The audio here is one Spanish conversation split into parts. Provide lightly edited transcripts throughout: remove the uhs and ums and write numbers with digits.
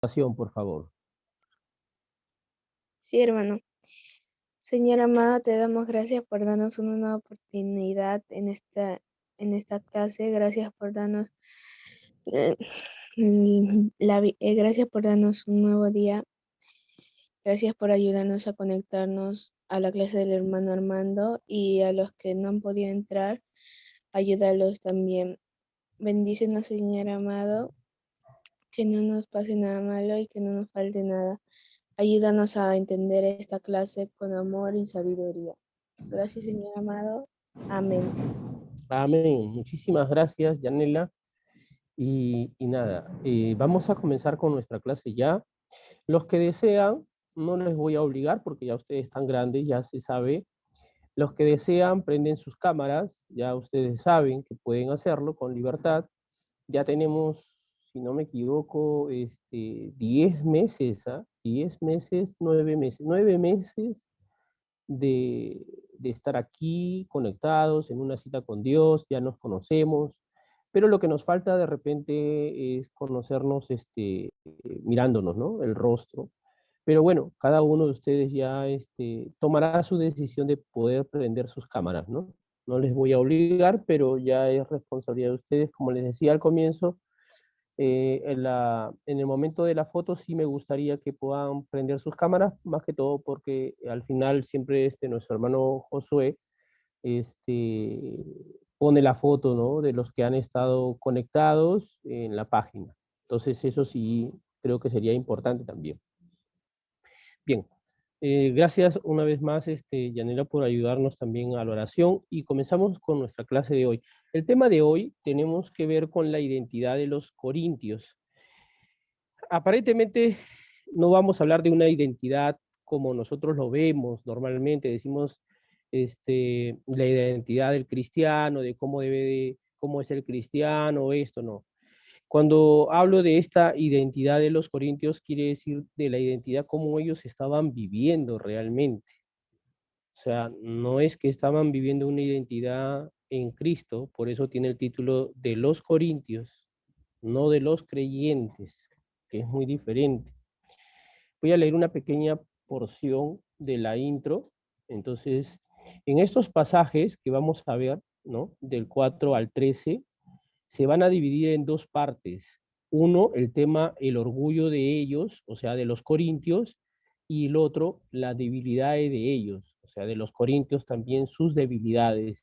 Oración, por favor. Sí, hermano. Señor amado, te damos gracias por darnos una nueva oportunidad en esta clase. Gracias por darnos eh, gracias por darnos un nuevo día. Gracias por ayudarnos a conectarnos a la clase del hermano Armando y a los que no han podido entrar, ayúdalos también. Bendícenos, Señor amado, que no nos pase nada malo y que no nos falte nada. Ayúdanos a entender esta clase con amor y sabiduría. Gracias, Señor amado. Amén. Amén. Muchísimas gracias, Yanela. Y nada, vamos a comenzar con nuestra clase ya. Los que desean, no les voy a obligar porque ya ustedes están grandes, ya se sabe. Los que desean, prenden sus cámaras, ya ustedes saben que pueden hacerlo con libertad. Ya tenemos, si no me equivoco, 10 meses, ¿ah? 10 meses, 9 meses, 9 meses de, de estar aquí conectados en una cita con Dios, ya nos conocemos, pero lo que nos falta de repente es conocernos mirándonos, ¿no? El rostro. Pero bueno, cada uno de ustedes ya tomará su decisión de poder prender sus cámaras, ¿no? No les voy a obligar, pero ya es responsabilidad de ustedes, como les decía al comienzo, en el momento de la foto sí me gustaría que puedan prender sus cámaras, más que todo porque al final siempre nuestro hermano Josué este, pone la foto, ¿no? De los que han estado conectados en la página. Entonces eso sí creo que sería importante también. Bien, gracias una vez más, Yanela, por ayudarnos también a la oración y comenzamos con nuestra clase de hoy. El tema de hoy tenemos que ver con la identidad de los corintios. Aparentemente no vamos a hablar de una identidad como nosotros lo vemos normalmente, decimos la identidad del cristiano, de cómo es el cristiano, esto no. Cuando hablo de esta identidad de los corintios, quiere decir de la identidad como ellos estaban viviendo realmente. O sea, no es que estaban viviendo una identidad en Cristo, por eso tiene el título de los corintios, no de los creyentes, que es muy diferente. Voy a leer una pequeña porción de la intro. Entonces, en estos pasajes que vamos a ver, ¿no? Del 4 al 13, se van a dividir en dos partes. Uno, el tema, el orgullo de ellos, o sea, de los corintios, y el otro, las debilidades de ellos, o sea, de los corintios también sus debilidades.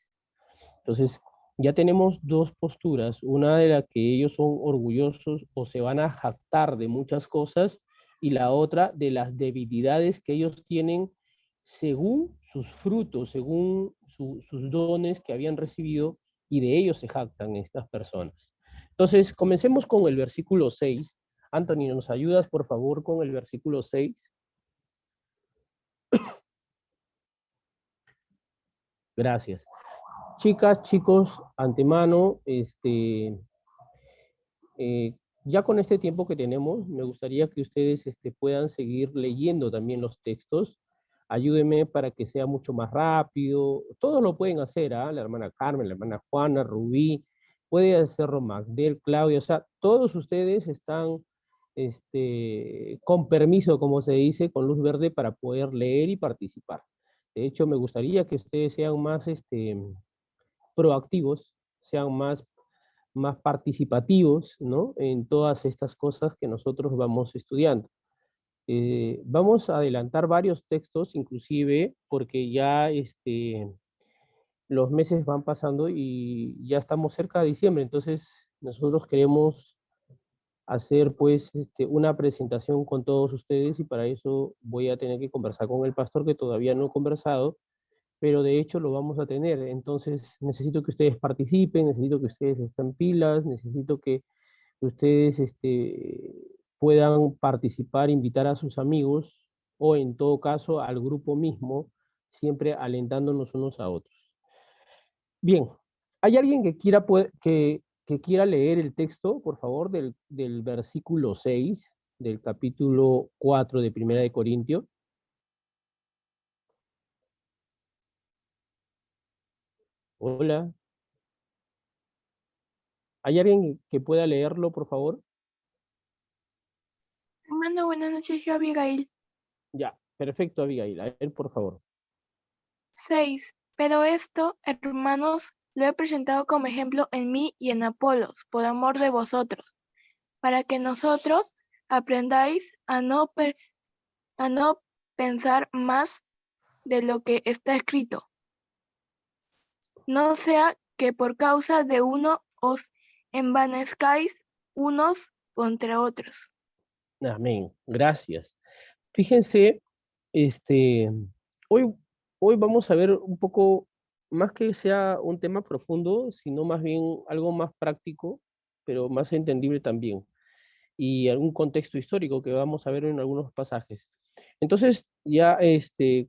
Entonces, ya tenemos dos posturas, una de la que ellos son orgullosos o se van a jactar de muchas cosas y la otra de las debilidades que ellos tienen según sus frutos, según sus dones que habían recibido y de ellos se jactan estas personas. Entonces, comencemos con el versículo 6. Anthony, ¿nos ayudas por favor con el versículo 6? Gracias. Chicas, chicos, antemano, ya con este tiempo que tenemos, me gustaría que ustedes puedan seguir leyendo también los textos. Ayúdenme para que sea mucho más rápido. Todos lo pueden hacer, ¿ah? La hermana Carmen, la hermana Juana, Rubí, puede hacerlo Magdel, Claudia, o sea, todos ustedes están con permiso, como se dice, con luz verde para poder leer y participar. De hecho, me gustaría que ustedes sean más proactivos, sean más participativos, ¿no? En todas estas cosas que nosotros vamos estudiando. Vamos a adelantar varios textos, inclusive, porque ya los meses van pasando y ya estamos cerca de diciembre, entonces nosotros queremos hacer pues una presentación con todos ustedes y para eso voy a tener que conversar con el pastor que todavía no he conversado, pero de hecho lo vamos a tener. Entonces necesito que ustedes participen, necesito que ustedes estén pilas, necesito que ustedes puedan participar, invitar a sus amigos o en todo caso al grupo mismo, siempre alentándonos unos a otros. Bien, ¿hay alguien que que quiera leer el texto, por favor, del versículo 6 del capítulo 4 de Primera de Corintios? Hola. ¿Hay alguien que pueda leerlo, por favor? Hermano, buenas noches, yo Abigail. Ya, perfecto, Abigail. A ver, por favor. 6. Pero esto, hermanos, lo he presentado como ejemplo en mí y en Apolos, por amor de vosotros, para que nosotros aprendáis a no pensar más de lo que está escrito. No sea que por causa de uno os envanezcáis unos contra otros. Amén. Gracias. Fíjense, este, hoy, hoy vamos a ver un poco, más que sea un tema profundo, sino más bien algo más práctico, pero más entendible también, y algún contexto histórico que vamos a ver en algunos pasajes. Entonces, ya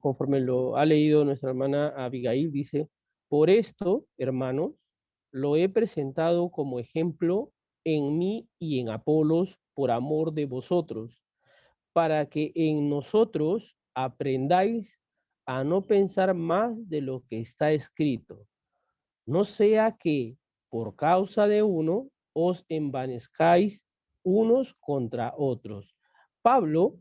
conforme lo ha leído nuestra hermana Abigail, dice, por esto, hermanos, lo he presentado como ejemplo en mí y en Apolos por amor de vosotros, para que en nosotros aprendáis a no pensar más de lo que está escrito, no sea que por causa de uno os envanezcáis unos contra otros. Pablo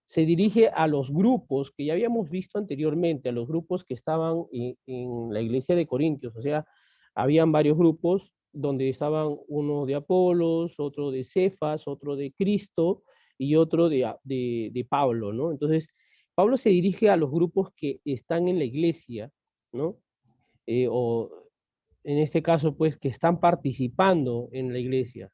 se dirige a los grupos que ya habíamos visto anteriormente, a los grupos que estaban en la iglesia de Corintios, o sea, habían varios grupos donde estaban uno de Apolos, otro de Cefas, otro de Cristo y otro de Pablo, ¿no? Entonces, Pablo se dirige a los grupos que están en la iglesia, ¿no? O en este caso, pues, que están participando en la iglesia.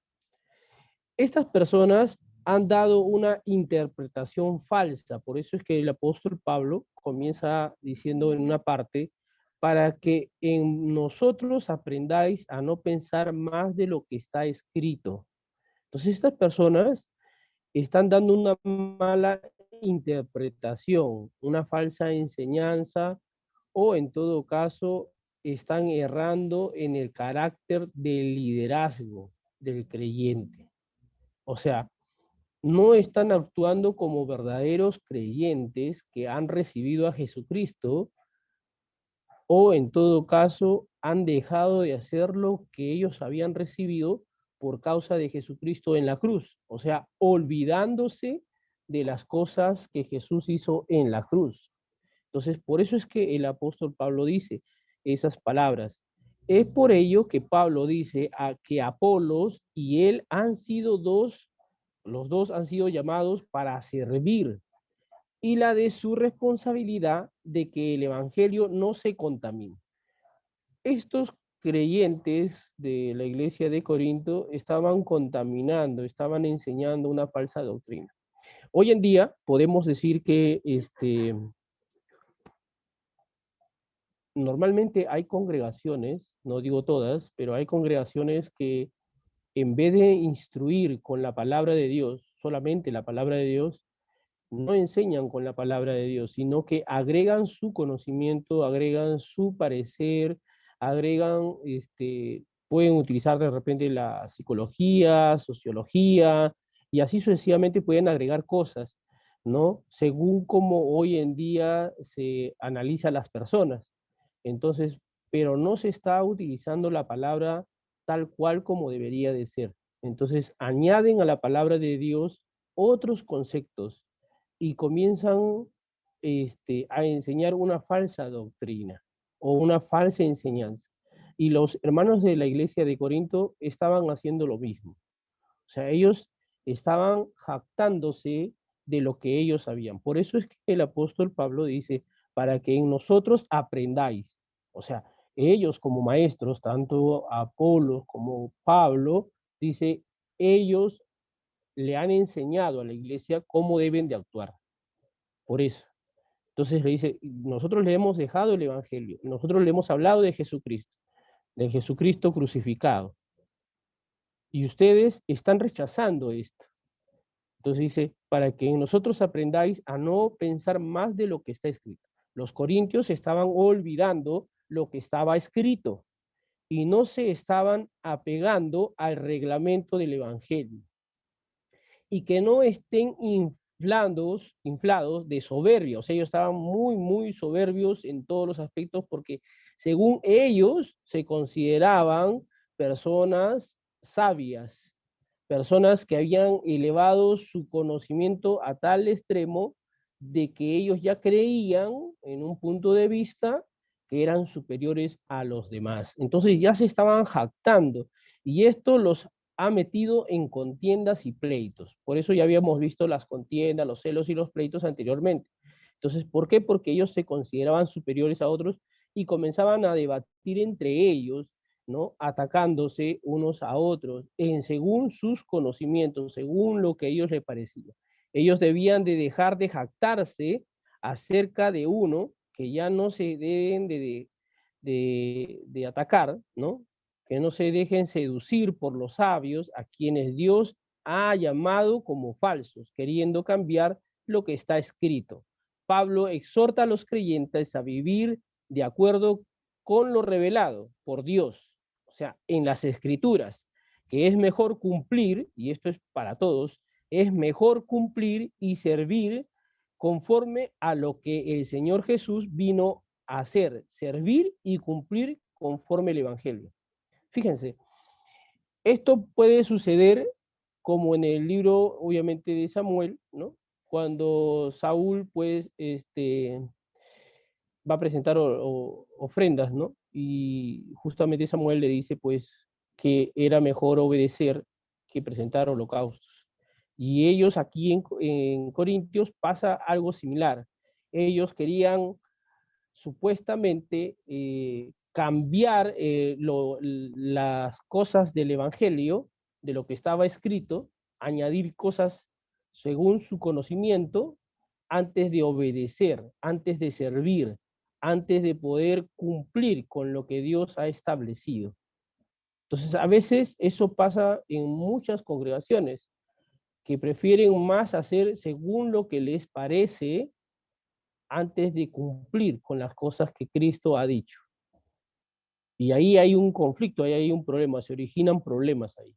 Estas personas han dado una interpretación falsa, por eso es que el apóstol Pablo comienza diciendo en una parte, para que en nosotros aprendáis a no pensar más de lo que está escrito. Entonces estas personas están dando una mala interpretación, una falsa enseñanza, o en todo caso están errando en el carácter del liderazgo del creyente. O sea, no están actuando como verdaderos creyentes que han recibido a Jesucristo, o en todo caso han dejado de hacer lo que ellos habían recibido por causa de Jesucristo en la cruz. O sea, olvidándose de las cosas que Jesús hizo en la cruz. Entonces, por eso es que el apóstol Pablo dice esas palabras. Es por ello que Pablo dice que Apolos y él han sido los dos han sido llamados para servir, y la de su responsabilidad de que el evangelio no se contamine. Estos creyentes de la iglesia de Corinto estaban contaminando, estaban enseñando una falsa doctrina. Hoy en día podemos decir que normalmente hay congregaciones, no digo todas, pero hay congregaciones que en vez de instruir con la palabra de Dios, solamente la palabra de Dios, no enseñan con la palabra de Dios, sino que agregan su conocimiento, agregan su parecer, agregan, pueden utilizar de repente la psicología, sociología, y así sucesivamente pueden agregar cosas, ¿no? Según como hoy en día se analiza las personas. Entonces, pero no se está utilizando la palabra tal cual como debería de ser. Entonces, añaden a la palabra de Dios otros conceptos y comienzan a enseñar una falsa doctrina o una falsa enseñanza. Y los hermanos de la iglesia de Corinto estaban haciendo lo mismo. O sea, ellos estaban jactándose de lo que ellos sabían. Por eso es que el apóstol Pablo dice, para que en nosotros aprendáis. O sea, ellos como maestros, tanto Apolo como Pablo, dice, ellos le han enseñado a la iglesia cómo deben de actuar. Por eso. Entonces le dice, nosotros le hemos dejado el Evangelio, nosotros le hemos hablado de Jesucristo crucificado, y ustedes están rechazando esto. Entonces dice, para que nosotros aprendáis a no pensar más de lo que está escrito. Los corintios estaban olvidando lo que estaba escrito y no se estaban apegando al reglamento del Evangelio. Y que no estén inflados de soberbia. O sea, ellos estaban muy, muy soberbios en todos los aspectos porque según ellos se consideraban personas sabias, personas que habían elevado su conocimiento a tal extremo de que ellos ya creían en un punto de vista que eran superiores a los demás. Entonces ya se estaban jactando y esto los ha metido en contiendas y pleitos. Por eso ya habíamos visto las contiendas, los celos y los pleitos anteriormente. Entonces, ¿por qué? Porque ellos se consideraban superiores a otros y comenzaban a debatir entre ellos, ¿no? Atacándose unos a otros, según sus conocimientos, según lo que a ellos les parecía. Ellos debían de dejar de jactarse acerca de uno, que ya no se deben de atacar, ¿no? Que no se dejen seducir por los sabios a quienes Dios ha llamado como falsos, queriendo cambiar lo que está escrito. Pablo exhorta a los creyentes a vivir de acuerdo con lo revelado por Dios, o sea, en las escrituras, que es mejor cumplir, y esto es para todos, es mejor cumplir y servir conforme a lo que el Señor Jesús vino a hacer, servir y cumplir conforme el Evangelio. Fíjense, esto puede suceder como en el libro, obviamente, de Samuel, ¿no? Cuando Saúl, pues, va a presentar ofrendas, ¿no? Y justamente Samuel le dice, pues, que era mejor obedecer que presentar holocaustos. Y ellos aquí en Corintios pasa algo similar. Ellos querían supuestamente cambiar las cosas del Evangelio, de lo que estaba escrito, añadir cosas según su conocimiento, antes de obedecer, antes de servir, antes de poder cumplir con lo que Dios ha establecido. Entonces, a veces eso pasa en muchas congregaciones, que prefieren más hacer según lo que les parece antes de cumplir con las cosas que Cristo ha dicho. Y ahí hay un conflicto, ahí hay un problema, se originan problemas ahí.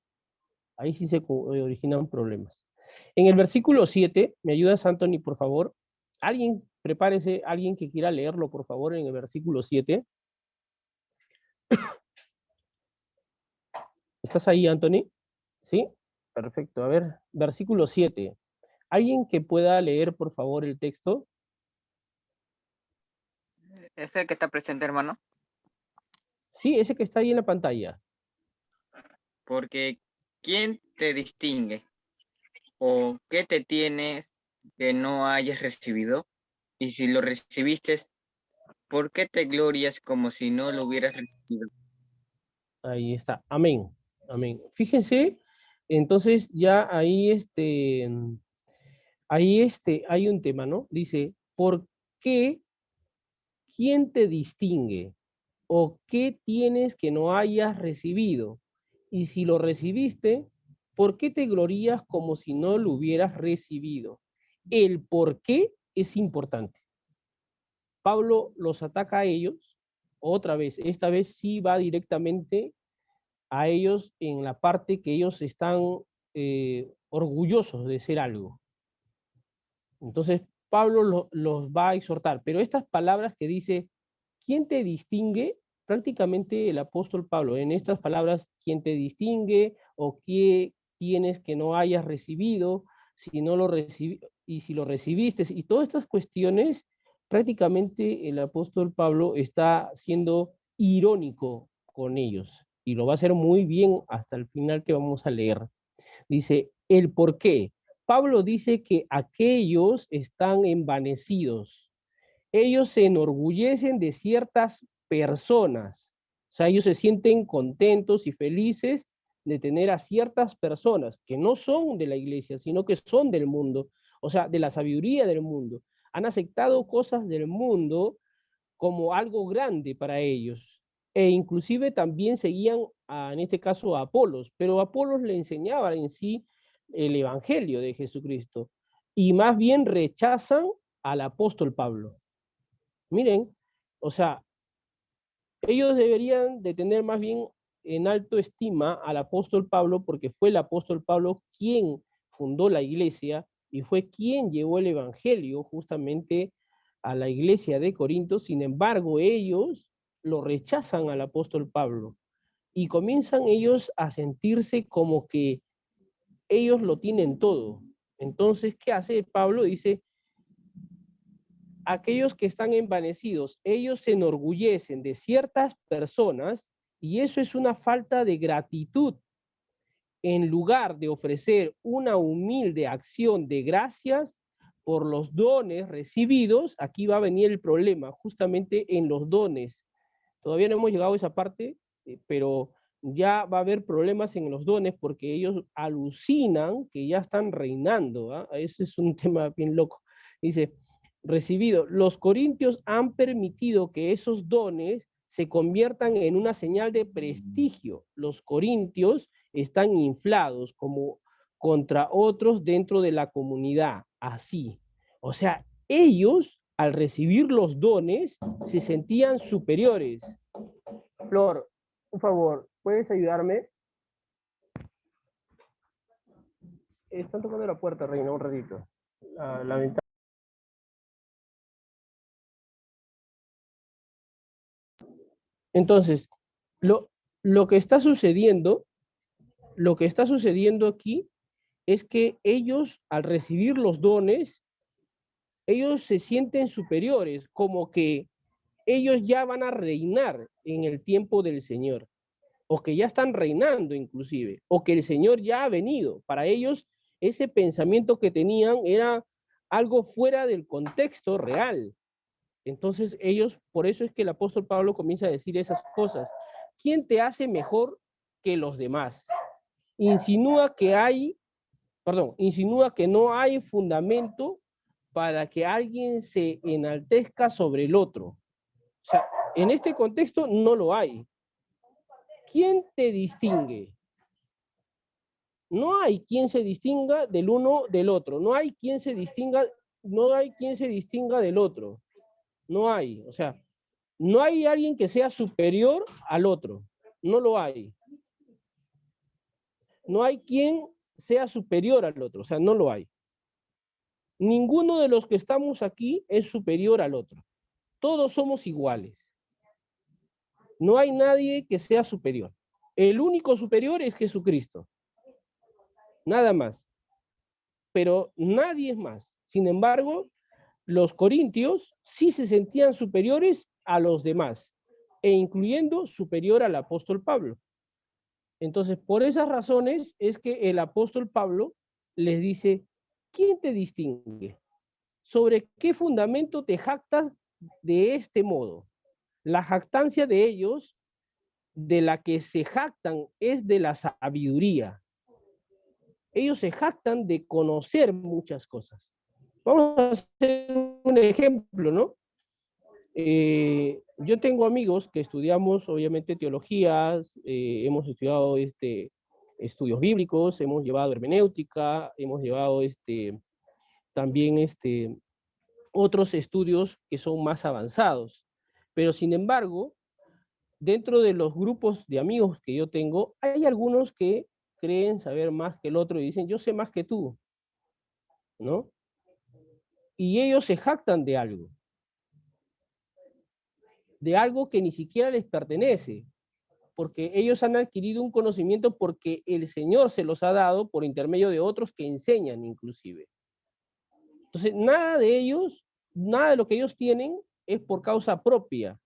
Ahí sí se originan problemas. En el versículo 7, ¿me ayudas, Anthony, por favor? Alguien, prepárese, alguien que quiera leerlo, por favor, en el versículo 7. ¿Estás ahí, Anthony? ¿Sí? Perfecto. A ver, versículo 7. ¿Alguien que pueda leer, por favor, el texto? ¿Ese que está presente, hermano? Sí, ese que está ahí en la pantalla. Porque ¿quién te distingue? ¿O qué te tienes que no hayas recibido? Y si lo recibiste, ¿por qué te glorias como si no lo hubieras recibido? Ahí está. Amén. Amén. Fíjense, entonces ya ahí hay un tema, ¿no? Dice, ¿por qué? ¿Quién te distingue? ¿O qué tienes que no hayas recibido? Y si lo recibiste, ¿por qué te glorías como si no lo hubieras recibido? El por qué es importante. Pablo los ataca a ellos, otra vez, esta vez sí va directamente a ellos en la parte que ellos están orgullosos de ser algo. Entonces, Pablo los va a exhortar, pero estas palabras que dice, ¿quién te distingue? Prácticamente el apóstol Pablo, en estas palabras, ¿quién te distingue? ¿O qué tienes que no hayas recibido? Si no lo y si lo recibiste, y todas estas cuestiones, prácticamente el apóstol Pablo está siendo irónico con ellos, y lo va a hacer muy bien hasta el final que vamos a leer. Dice, el por qué. Pablo dice que aquellos están envanecidos. Ellos se enorgullecen de ciertas personas. O sea, ellos se sienten contentos y felices de tener a ciertas personas que no son de la iglesia, sino que son del mundo, o sea, de la sabiduría del mundo. Han aceptado cosas del mundo como algo grande para ellos. E inclusive también seguían, en este caso, a Apolos, pero Apolos le enseñaba en sí el evangelio de Jesucristo y más bien rechazan al apóstol Pablo. Miren, o sea, ellos deberían de tener más bien en alto estima al apóstol Pablo porque fue el apóstol Pablo quien fundó la iglesia y fue quien llevó el evangelio justamente a la iglesia de Corinto. Sin embargo, ellos lo rechazan al apóstol Pablo y comienzan ellos a sentirse como que ellos lo tienen todo. Entonces, ¿qué hace Pablo? Dice, aquellos que están envanecidos, ellos se enorgullecen de ciertas personas y eso es una falta de gratitud. En lugar de ofrecer una humilde acción de gracias por los dones recibidos, aquí va a venir el problema, justamente en los dones. Todavía no hemos llegado a esa parte, pero ya va a haber problemas en los dones porque ellos alucinan que ya están reinando. ¿Ah? Ese es un tema bien loco. Dice, recibido, los corintios han permitido que esos dones se conviertan en una señal de prestigio. Los corintios están inflados como contra otros dentro de la comunidad, así. O sea, ellos al recibir los dones se sentían superiores. Flor, por favor, ¿puedes ayudarme? Están tocando la puerta, Reina, un ratito. La ventana. Entonces, lo que está sucediendo aquí es que ellos, al recibir los dones, ellos se sienten superiores, como que ellos ya van a reinar en el tiempo del Señor, o que ya están reinando inclusive, o que el Señor ya ha venido. Para ellos, ese pensamiento que tenían era algo fuera del contexto real. Entonces ellos, por eso es que el apóstol Pablo comienza a decir esas cosas. ¿Quién te hace mejor que los demás? Insinúa que no hay fundamento para que alguien se enaltezca sobre el otro. O sea, en este contexto no lo hay. ¿Quién te distingue? No hay quien se distinga del uno del otro. No hay quien se distinga del otro. No hay. O sea, no hay alguien que sea superior al otro. No lo hay. No hay quien sea superior al otro. O sea, no lo hay. Ninguno de los que estamos aquí es superior al otro. Todos somos iguales. No hay nadie que sea superior. El único superior es Jesucristo. Nada más. Pero nadie es más. Sin embargo, los corintios sí se sentían superiores a los demás, e incluyendo superior al apóstol Pablo. Entonces, por esas razones es que el apóstol Pablo les dice, ¿quién te distingue? ¿Sobre qué fundamento te jactas de este modo? La jactancia de ellos, de la que se jactan, es de la sabiduría. Ellos se jactan de conocer muchas cosas. Vamos a hacer un ejemplo, ¿no? Yo tengo amigos que estudiamos, obviamente, teologías, hemos estudiado estudios bíblicos, hemos llevado hermenéutica, hemos llevado también otros estudios que son más avanzados. Pero, sin embargo, dentro de los grupos de amigos que yo tengo, hay algunos que creen saber más que el otro y dicen, yo sé más que tú, ¿no? Y ellos se jactan de algo que ni siquiera les pertenece, porque ellos han adquirido un conocimiento porque el Señor se los ha dado por intermedio de otros que enseñan inclusive. Entonces, nada de lo que ellos tienen es por causa propia.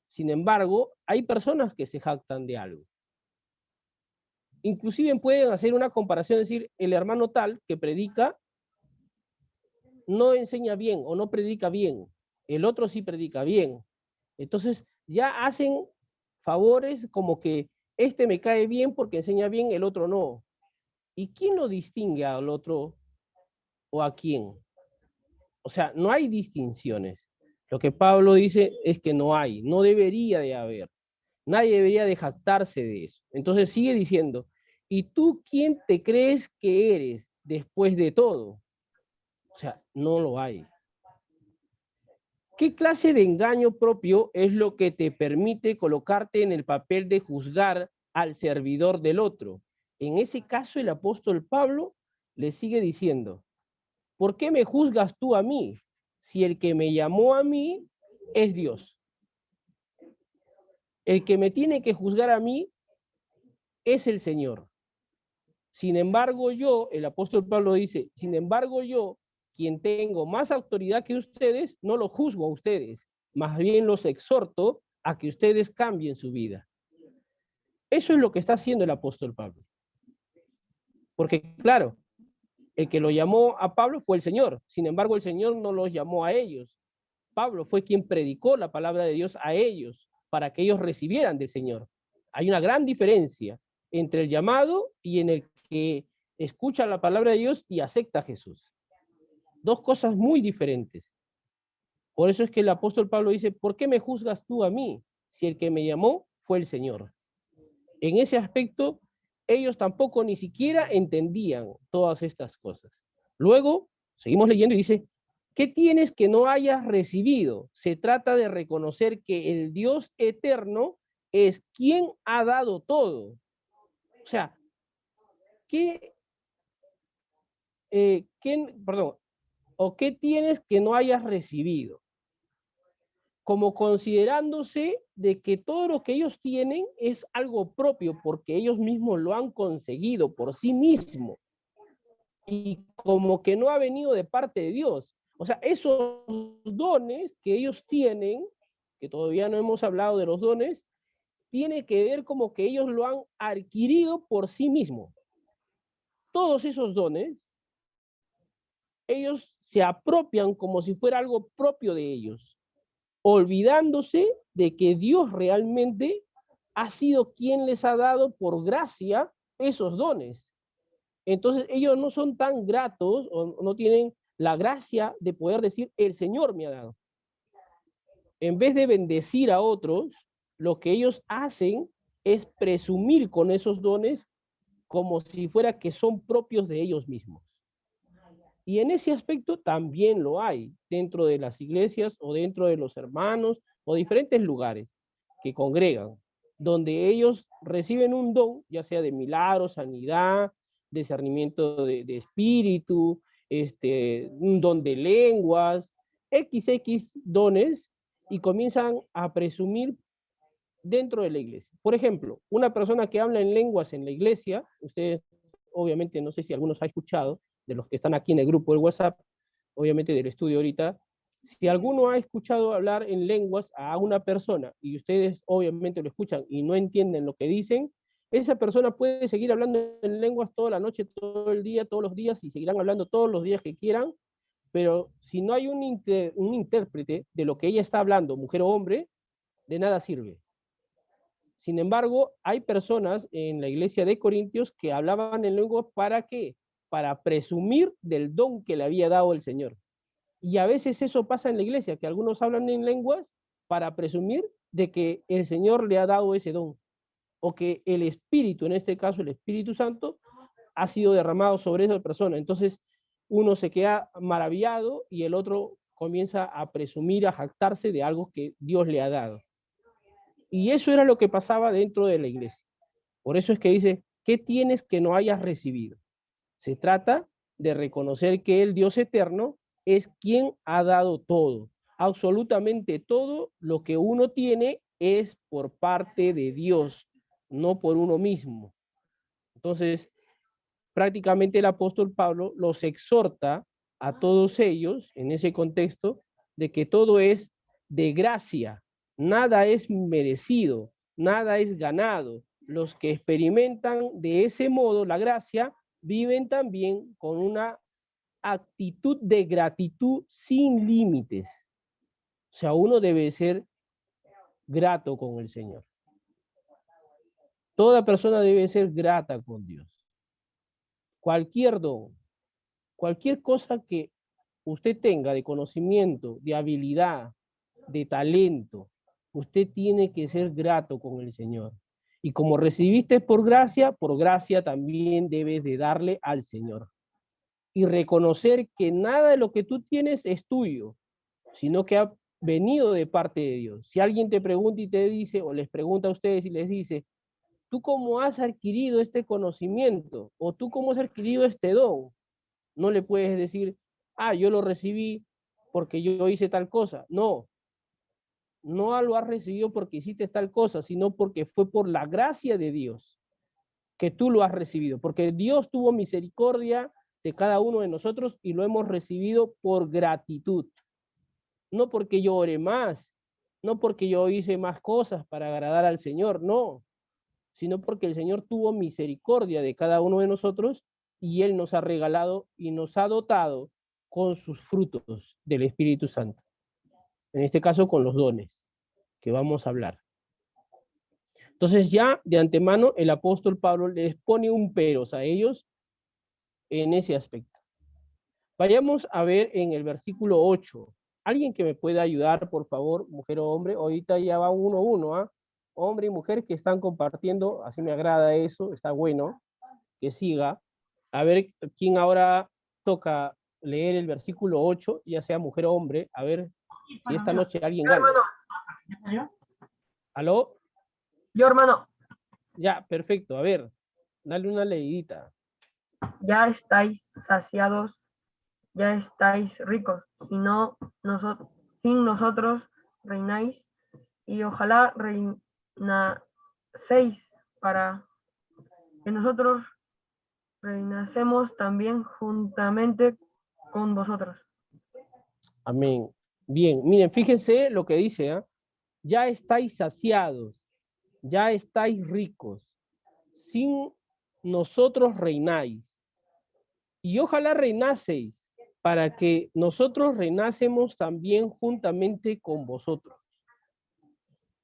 Sin embargo, hay personas que se jactan de algo. Inclusive pueden hacer una comparación, decir, el hermano tal que predica no enseña bien o no predica bien, el otro sí predica bien. Entonces ya hacen favores como que este me cae bien porque enseña bien, el otro no. ¿Y quién lo distingue al otro o a quién? O sea, no hay distinciones. Lo que Pablo dice es que no debería de haber. Nadie debería de jactarse de eso. Entonces sigue diciendo, ¿y tú quién te crees que eres después de todo? O sea, no lo hay. ¿Qué clase de engaño propio es lo que te permite colocarte en el papel de juzgar al servidor del otro? En ese caso, el apóstol Pablo le sigue diciendo, ¿por qué me juzgas tú a mí? Si el que me llamó a mí es Dios. El que me tiene que juzgar a mí es el Señor. Sin embargo, yo, el apóstol Pablo dice, sin embargo, yo, quien tengo más autoridad que ustedes, no los juzgo a ustedes, más bien los exhorto a que ustedes cambien su vida. Eso es lo que está haciendo el apóstol Pablo. Porque, claro, el que lo llamó a Pablo fue el Señor. Sin embargo, el Señor no los llamó a ellos. Pablo fue quien predicó la palabra de Dios a ellos para que ellos recibieran del Señor. Hay una gran diferencia entre el llamado y en el que escucha la palabra de Dios y acepta a Jesús. Dos cosas muy diferentes. Por eso es que el apóstol Pablo dice, ¿por qué me juzgas tú a mí si el que me llamó fue el Señor? En ese aspecto, ellos tampoco ni siquiera entendían todas estas cosas. Luego, seguimos leyendo y dice, ¿qué tienes que no hayas recibido? Se trata de reconocer que el Dios eterno es quien ha dado todo. O sea, ¿qué tienes que no hayas recibido? Como considerándose de que todo lo que ellos tienen es algo propio porque ellos mismos lo han conseguido por sí mismos y como que no ha venido de parte de Dios. O sea, esos dones que ellos tienen, que todavía no hemos hablado de los dones, tiene que ver como que ellos lo han adquirido por sí mismos. Todos esos dones, ellos se apropian como si fuera algo propio de ellos, olvidándose de que Dios realmente ha sido quien les ha dado por gracia esos dones. Entonces ellos no son tan gratos o no tienen la gracia de poder decir, el Señor me ha dado. En vez de bendecir a otros, lo que ellos hacen es presumir con esos dones como si fuera que son propios de ellos mismos. Y en ese aspecto también lo hay dentro de las iglesias o dentro de los hermanos o diferentes lugares que congregan, donde ellos reciben un don, ya sea de milagro, sanidad, discernimiento de espíritu, un don de lenguas, XX dones, y comienzan a presumir dentro de la iglesia. Por ejemplo, una persona que habla en lenguas en la iglesia, ustedes obviamente no sé si algunos han escuchado, de los que están aquí en el grupo del WhatsApp, obviamente del estudio ahorita, si alguno ha escuchado hablar en lenguas a una persona y ustedes obviamente lo escuchan y no entienden lo que dicen, esa persona puede seguir hablando en lenguas toda la noche, todo el día, todos los días y seguirán hablando todos los días que quieran, pero si no hay un intérprete de lo que ella está hablando, mujer o hombre, de nada sirve. Sin embargo, hay personas en la iglesia de Corintios que hablaban en lenguas ¿para qué? Para presumir del don que le había dado el Señor. Y a veces eso pasa en la iglesia, que algunos hablan en lenguas para presumir de que el Señor le ha dado ese don, o que el Espíritu, en este caso el Espíritu Santo, ha sido derramado sobre esa persona. Entonces, uno se queda maravillado y el otro comienza a presumir, a jactarse de algo que Dios le ha dado. Y eso era lo que pasaba dentro de la iglesia. Por eso es que dice, ¿qué tienes que no hayas recibido? Se trata de reconocer que el Dios eterno es quien ha dado todo. Absolutamente todo lo que uno tiene es por parte de Dios, no por uno mismo. Entonces, prácticamente el apóstol Pablo los exhorta a todos ellos, en ese contexto, de que todo es de gracia, nada es merecido, nada es ganado. Los que experimentan de ese modo la gracia viven también con una actitud de gratitud sin límites. O sea, uno debe ser grato con el Señor. Toda persona debe ser grata con Dios. Cualquier don, cualquier cosa que usted tenga de conocimiento, de habilidad, de talento, usted tiene que ser grato con el Señor. Y como recibiste por gracia también debes de darle al Señor. Y reconocer que nada de lo que tú tienes es tuyo, sino que ha venido de parte de Dios. Si alguien te pregunta y te dice, o les pregunta a ustedes y les dice, ¿tú cómo has adquirido este conocimiento? ¿O tú cómo has adquirido este don? No le puedes decir, yo lo recibí porque yo hice tal cosa. No, no lo has recibido porque hiciste tal cosa, sino porque fue por la gracia de Dios que tú lo has recibido, porque Dios tuvo misericordia de cada uno de nosotros y lo hemos recibido por gratitud. No porque yo ore más, no porque yo hice más cosas para agradar al Señor, no, sino porque el Señor tuvo misericordia de cada uno de nosotros y Él nos ha regalado y nos ha dotado con sus frutos del Espíritu Santo. En este caso con los dones que vamos a hablar. Entonces ya de antemano el apóstol Pablo les pone un peros a ellos en ese aspecto. Vayamos a ver en el versículo 8. Alguien que me pueda ayudar, por favor, mujer o hombre. Ahorita ya va 1-1, ¿ah? Hombre y mujer que están compartiendo, así me agrada eso, está bueno, que siga. A ver quién ahora toca leer el versículo 8, ya sea mujer o hombre, a ver si esta noche alguien gana. ¿Aló? Yo, hermano. Ya, perfecto, a ver, dale una leidita. Ya estáis saciados, ya estáis ricos, sin nosotros reináis, y ojalá reinacéis para que nosotros reinacemos también juntamente con vosotros. Amén. Bien, miren, fíjense lo que dice, ¿eh? Ya estáis saciados, ya estáis ricos, sin nosotros reináis. Y ojalá reinaseis, para que nosotros reinásemos también juntamente con vosotros.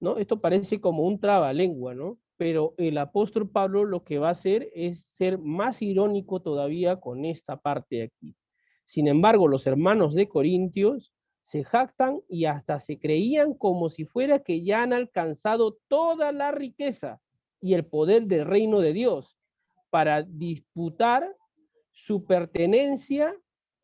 ¿No? Esto parece como un trabalengua, ¿no? Pero el apóstol Pablo lo que va a hacer es ser más irónico todavía con esta parte de aquí. Sin embargo, los hermanos de Corintios se jactan y hasta se creían como si fuera que ya han alcanzado toda la riqueza y el poder del reino de Dios para disputar su pertenencia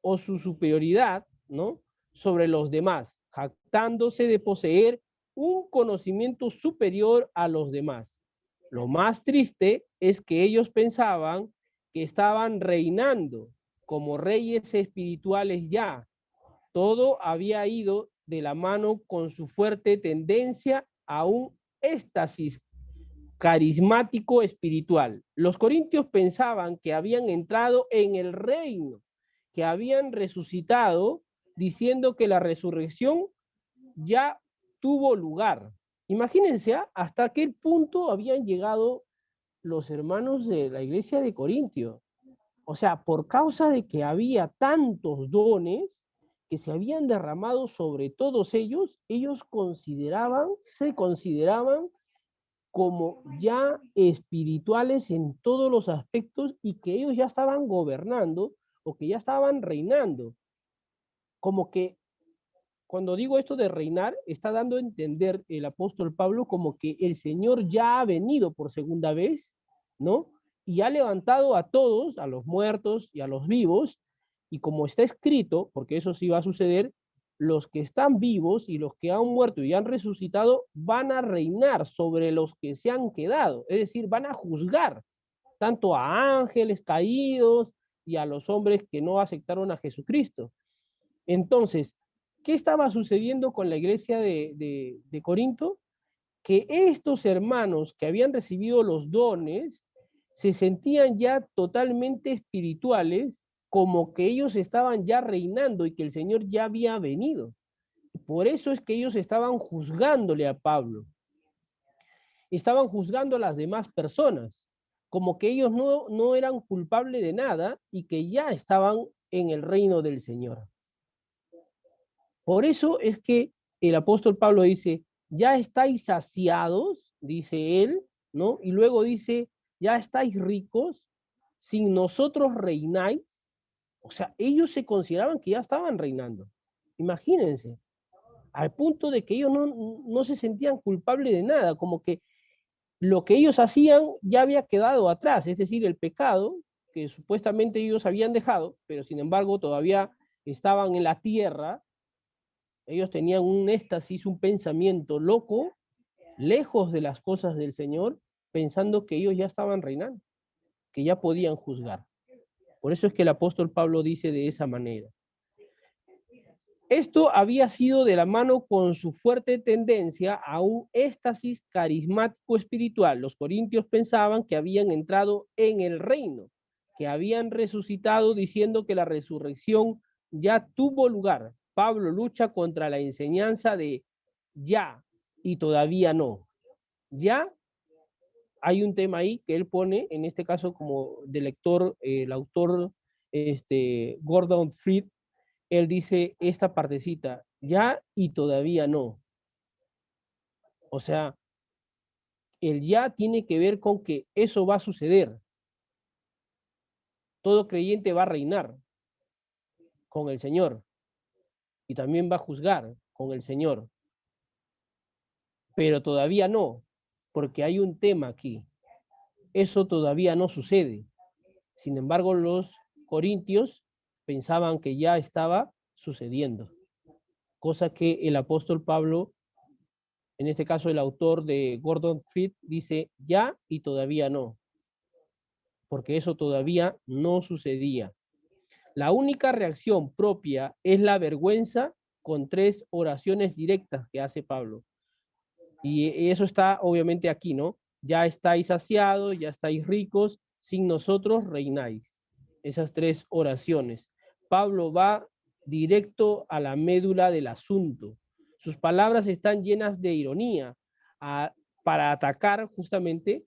o su superioridad, ¿no? Sobre los demás, jactándose de poseer un conocimiento superior a los demás. Lo más triste es que ellos pensaban que estaban reinando como reyes espirituales ya. Todo había ido de la mano con su fuerte tendencia a un éxtasis carismático espiritual. Los corintios pensaban que habían entrado en el reino, que habían resucitado, diciendo que la resurrección ya tuvo lugar. Imagínense hasta qué punto habían llegado los hermanos de la iglesia de Corintio. O sea, por causa de que había tantos dones que se habían derramado sobre todos ellos, ellos se consideraban como ya espirituales en todos los aspectos y que ellos ya estaban gobernando o que ya estaban reinando. Como que cuando digo esto de reinar, está dando a entender el apóstol Pablo como que el Señor ya ha venido por segunda vez, ¿no? Y ha levantado a todos, a los muertos y a los vivos, y como está escrito, porque eso sí va a suceder, los que están vivos y los que han muerto y han resucitado van a reinar sobre los que se han quedado, es decir, van a juzgar tanto a ángeles caídos y a los hombres que no aceptaron a Jesucristo. Entonces, ¿qué estaba sucediendo con la iglesia de Corinto? Que estos hermanos que habían recibido los dones se sentían ya totalmente espirituales, como que ellos estaban ya reinando y que el Señor ya había venido. Por eso es que ellos estaban juzgándole a Pablo. Estaban juzgando a las demás personas, como que ellos no eran culpables de nada y que ya estaban en el reino del Señor. Por eso es que el apóstol Pablo dice, ya estáis saciados, dice él, ¿no? Y luego dice, ya estáis ricos, sin nosotros reináis. O sea, ellos se consideraban que ya estaban reinando. Imagínense, al punto de que ellos no se sentían culpables de nada, como que lo que ellos hacían ya había quedado atrás, es decir, el pecado que supuestamente ellos habían dejado, pero sin embargo todavía estaban en la tierra. Ellos tenían un éxtasis, un pensamiento loco, lejos de las cosas del Señor, pensando que ellos ya estaban reinando, que ya podían juzgar. Por eso es que el apóstol Pablo dice de esa manera. Esto había sido de la mano con su fuerte tendencia a un éxtasis carismático espiritual. Los corintios pensaban que habían entrado en el reino, que habían resucitado, diciendo que la resurrección ya tuvo lugar. Pablo lucha contra la enseñanza de ya y todavía no. Ya hay un tema ahí que él pone, en este caso como de lector, el autor Gordon Fleet, él dice esta partecita, ya y todavía no. O sea, el ya tiene que ver con que eso va a suceder. Todo creyente va a reinar con el Señor y también va a juzgar con el Señor. Pero todavía no, porque hay un tema aquí. Eso todavía no sucede. Sin embargo, los corintios pensaban que ya estaba sucediendo, cosa que el apóstol Pablo, en este caso el autor de Gordon Fleet, dice ya y todavía no, porque eso todavía no sucedía. La única reacción propia es la vergüenza con 3 oraciones directas que hace Pablo. Y eso está obviamente aquí, ¿no? Ya estáis saciados, ya estáis ricos, sin nosotros reináis. Esas 3 oraciones. Pablo va directo a la médula del asunto. Sus palabras están llenas de ironía para atacar justamente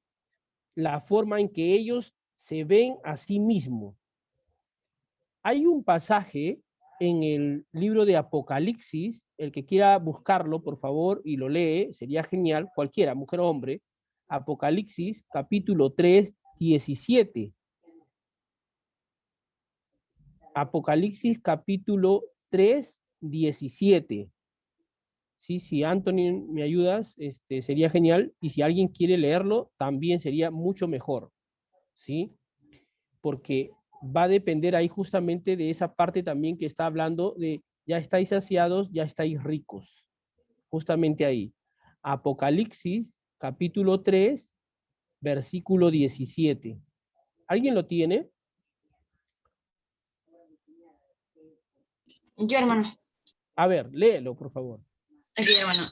la forma en que ellos se ven a sí mismos. Hay un pasaje en el libro de Apocalipsis, el que quiera buscarlo, por favor, y lo lee, sería genial, cualquiera, mujer o hombre, Apocalipsis, capítulo 3, 17. Apocalipsis, capítulo 3, 17. Sí, si Anthony me ayudas, sería genial, y si alguien quiere leerlo, también sería mucho mejor, ¿sí? Porque va a depender ahí justamente de esa parte también que está hablando de ya estáis saciados, ya estáis ricos. Justamente ahí. Apocalipsis, capítulo 3, versículo 17. ¿Alguien lo tiene? Yo, hermano. A ver, léelo, por favor. Aquí, hermano.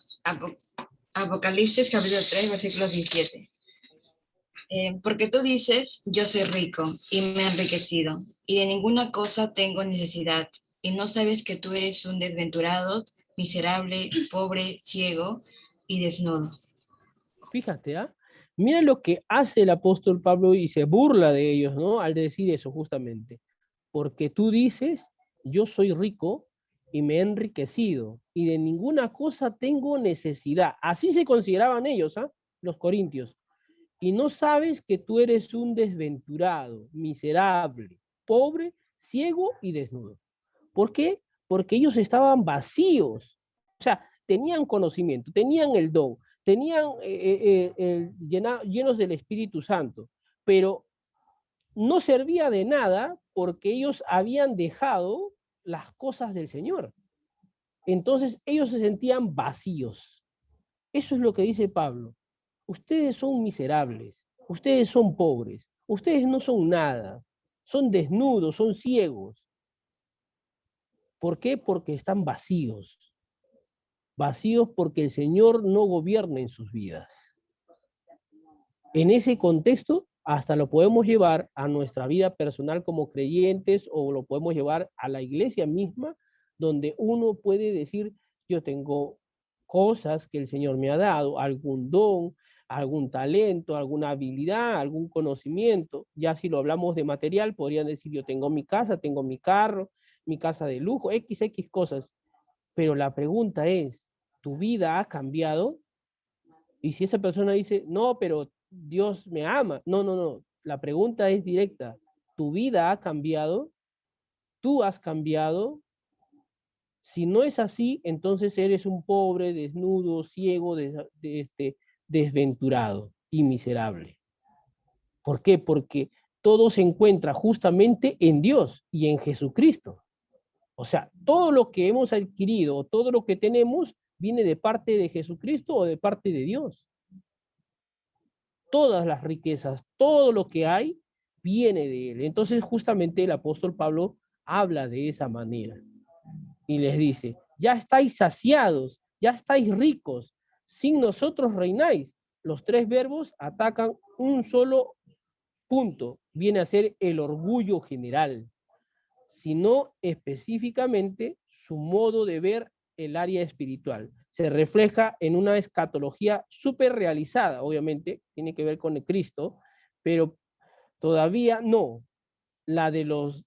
Apocalipsis, capítulo 3, versículo 17. Porque tú dices, yo soy rico y me he enriquecido, y de ninguna cosa tengo necesidad, y no sabes que tú eres un desventurado, miserable, pobre, ciego y desnudo. Fíjate, ¿ah? Mira lo que hace el apóstol Pablo y se burla de ellos, ¿no? Al decir eso justamente. Porque tú dices, yo soy rico y me he enriquecido, y de ninguna cosa tengo necesidad. Así se consideraban ellos, ¿ah? Los corintios. Y no sabes que tú eres un desventurado, miserable, pobre, ciego y desnudo. ¿Por qué? Porque ellos estaban vacíos. O sea, tenían conocimiento, tenían el don, tenían llenos del Espíritu Santo, pero no servía de nada porque ellos habían dejado las cosas del Señor. Entonces ellos se sentían vacíos. Eso es lo que dice Pablo. Ustedes son miserables, ustedes son pobres, ustedes no son nada, son desnudos, son ciegos. ¿Por qué? Porque están vacíos. Vacíos porque el Señor no gobierna en sus vidas. En ese contexto, hasta lo podemos llevar a nuestra vida personal como creyentes o lo podemos llevar a la iglesia misma, donde uno puede decir, yo tengo cosas que el Señor me ha dado, algún don, algún talento, alguna habilidad, algún conocimiento. Ya si lo hablamos de material, podrían decir, yo tengo mi casa, tengo mi carro, mi casa de lujo, XX cosas. Pero la pregunta es, ¿tu vida ha cambiado? Y si esa persona dice, no, pero Dios me ama. No, no, no. La pregunta es directa. ¿Tu vida ha cambiado? ¿Tú has cambiado? Si no es así, entonces eres un pobre, desnudo, ciego, desventurado y miserable. ¿Por qué? Porque todo se encuentra justamente en Dios y en Jesucristo. O sea, todo lo que hemos adquirido, todo lo que tenemos, viene de parte de Jesucristo o de parte de Dios. Todas las riquezas, todo lo que hay, viene de Él. Entonces, justamente el apóstol Pablo habla de esa manera y les dice, ya estáis saciados, ya estáis ricos, sin nosotros reináis. Los tres verbos atacan un solo punto, viene a ser el orgullo general, sino específicamente su modo de ver el área espiritual. Se refleja en una escatología súper realizada, obviamente, tiene que ver con el Cristo, pero todavía no la de los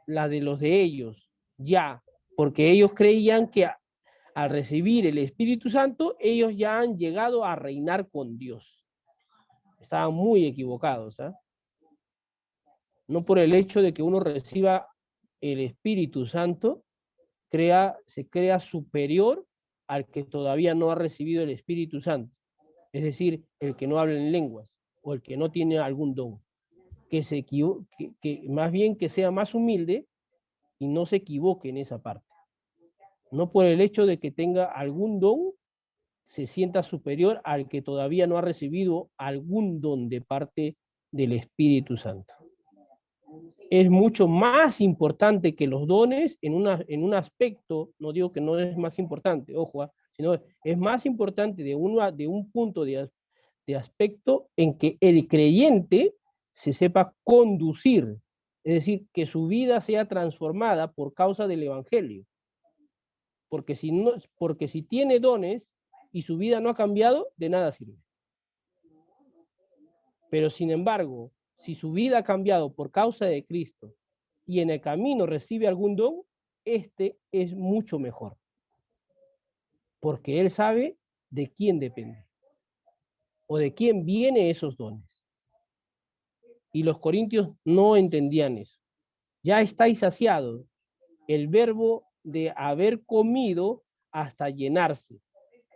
de ellos, ya, porque ellos creían que al recibir el Espíritu Santo, ellos ya han llegado a reinar con Dios. Estaban muy equivocados, ¿eh? No por el hecho de que uno reciba el Espíritu Santo, se crea superior al que todavía no ha recibido el Espíritu Santo. Es decir, el que no habla en lenguas o el que no tiene algún don. Que más bien que sea más humilde y no se equivoque en esa parte. No por el hecho de que tenga algún don, se sienta superior al que todavía no ha recibido algún don de parte del Espíritu Santo. Es mucho más importante que los dones en un aspecto, no digo que no es más importante, ojo, sino es más importante de un punto de aspecto en que el creyente se sepa conducir, es decir, que su vida sea transformada por causa del Evangelio. Porque si tiene dones y su vida no ha cambiado, de nada sirve. Pero sin embargo, si su vida ha cambiado por causa de Cristo y en el camino recibe algún don, este es mucho mejor. Porque él sabe de quién depende o de quién vienen esos dones. Y los corintios no entendían eso. Ya estáis saciados. El verbo de haber comido hasta llenarse.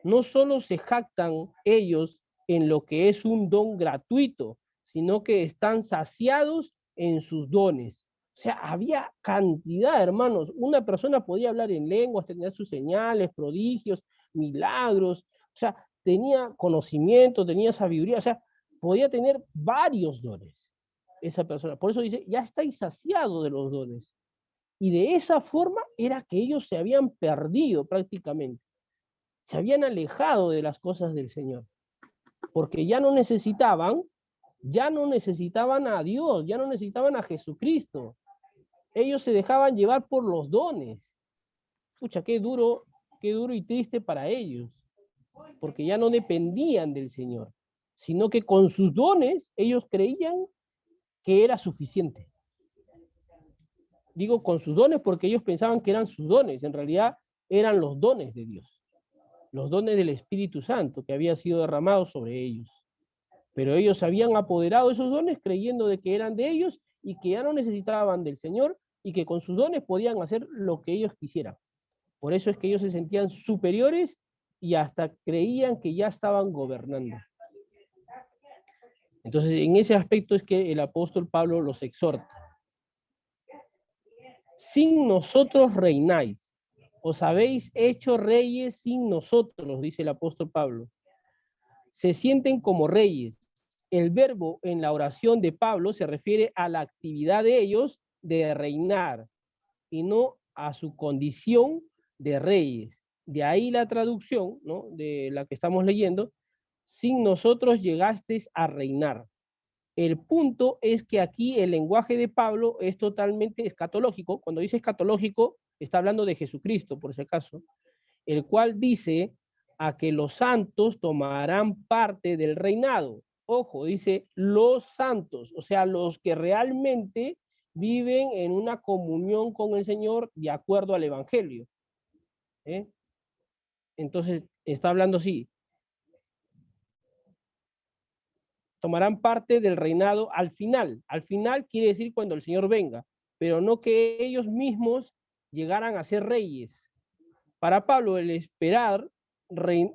No solo se jactan ellos en lo que es un don gratuito, sino que están saciados en sus dones. O sea, había cantidad, hermanos. Una persona podía hablar en lenguas, tener sus señales, prodigios, milagros. O sea, tenía conocimiento, tenía sabiduría. O sea, podía tener varios dones esa persona. Por eso dice, ya estáis saciados de los dones. Y de esa forma era que ellos se habían perdido prácticamente. Se habían alejado de las cosas del Señor. Porque ya no necesitaban a Dios, ya no necesitaban a Jesucristo. Ellos se dejaban llevar por los dones. Pucha, qué duro y triste para ellos. Porque ya no dependían del Señor, sino que con sus dones ellos creían que era suficiente. Digo con sus dones porque ellos pensaban que eran sus dones, en realidad eran los dones de Dios, los dones del Espíritu Santo que había sido derramado sobre ellos. Pero ellos habían apoderado esos dones creyendo de que eran de ellos y que ya no necesitaban del Señor y que con sus dones podían hacer lo que ellos quisieran. Por eso es que ellos se sentían superiores y hasta creían que ya estaban gobernando. Entonces, en ese aspecto es que el apóstol Pablo los exhorta. Sin nosotros reináis. Os habéis hecho reyes sin nosotros, dice el apóstol Pablo. Se sienten como reyes. El verbo en la oración de Pablo se refiere a la actividad de ellos de reinar y no a su condición de reyes. De ahí la traducción, ¿no?, de la que estamos leyendo, sin nosotros llegasteis a reinar. El punto es que aquí el lenguaje de Pablo es totalmente escatológico. Cuando dice escatológico, está hablando de Jesucristo, por si acaso, el cual dice a que los santos tomarán parte del reinado. Ojo, dice los santos, o sea, los que realmente viven en una comunión con el Señor de acuerdo al Evangelio. Entonces, está hablando así. Tomarán parte del reinado al final. Al final quiere decir cuando el Señor venga, pero no que ellos mismos llegaran a ser reyes. Para Pablo, el esperar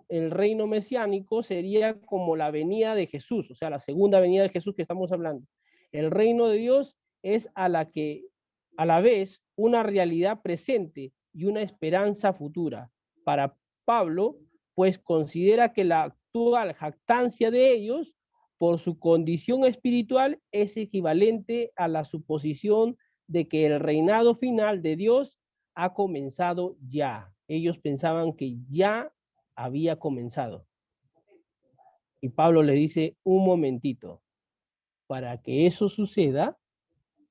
el reino mesiánico sería como la venida de Jesús, o sea, la segunda venida de Jesús que estamos hablando. El reino de Dios es a la vez una realidad presente y una esperanza futura. Para Pablo, pues considera que la actual jactancia de ellos por su condición espiritual es equivalente a la suposición de que el reinado final de Dios ha comenzado ya. ellos pensaban que ya había comenzado. Y Pablo le dice, un momentito, para que eso suceda,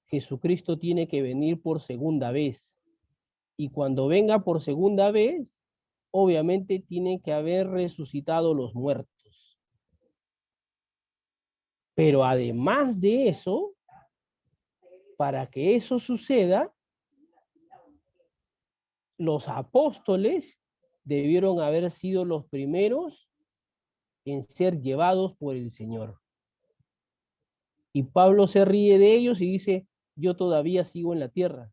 Jesucristo tiene que venir por segunda vez. Y cuando venga por segunda vez, obviamente tiene que haber resucitado los muertos. Pero además de eso, para que eso suceda, los apóstoles debieron haber sido los primeros en ser llevados por el Señor. Y Pablo se ríe de ellos y dice, yo todavía sigo en la tierra.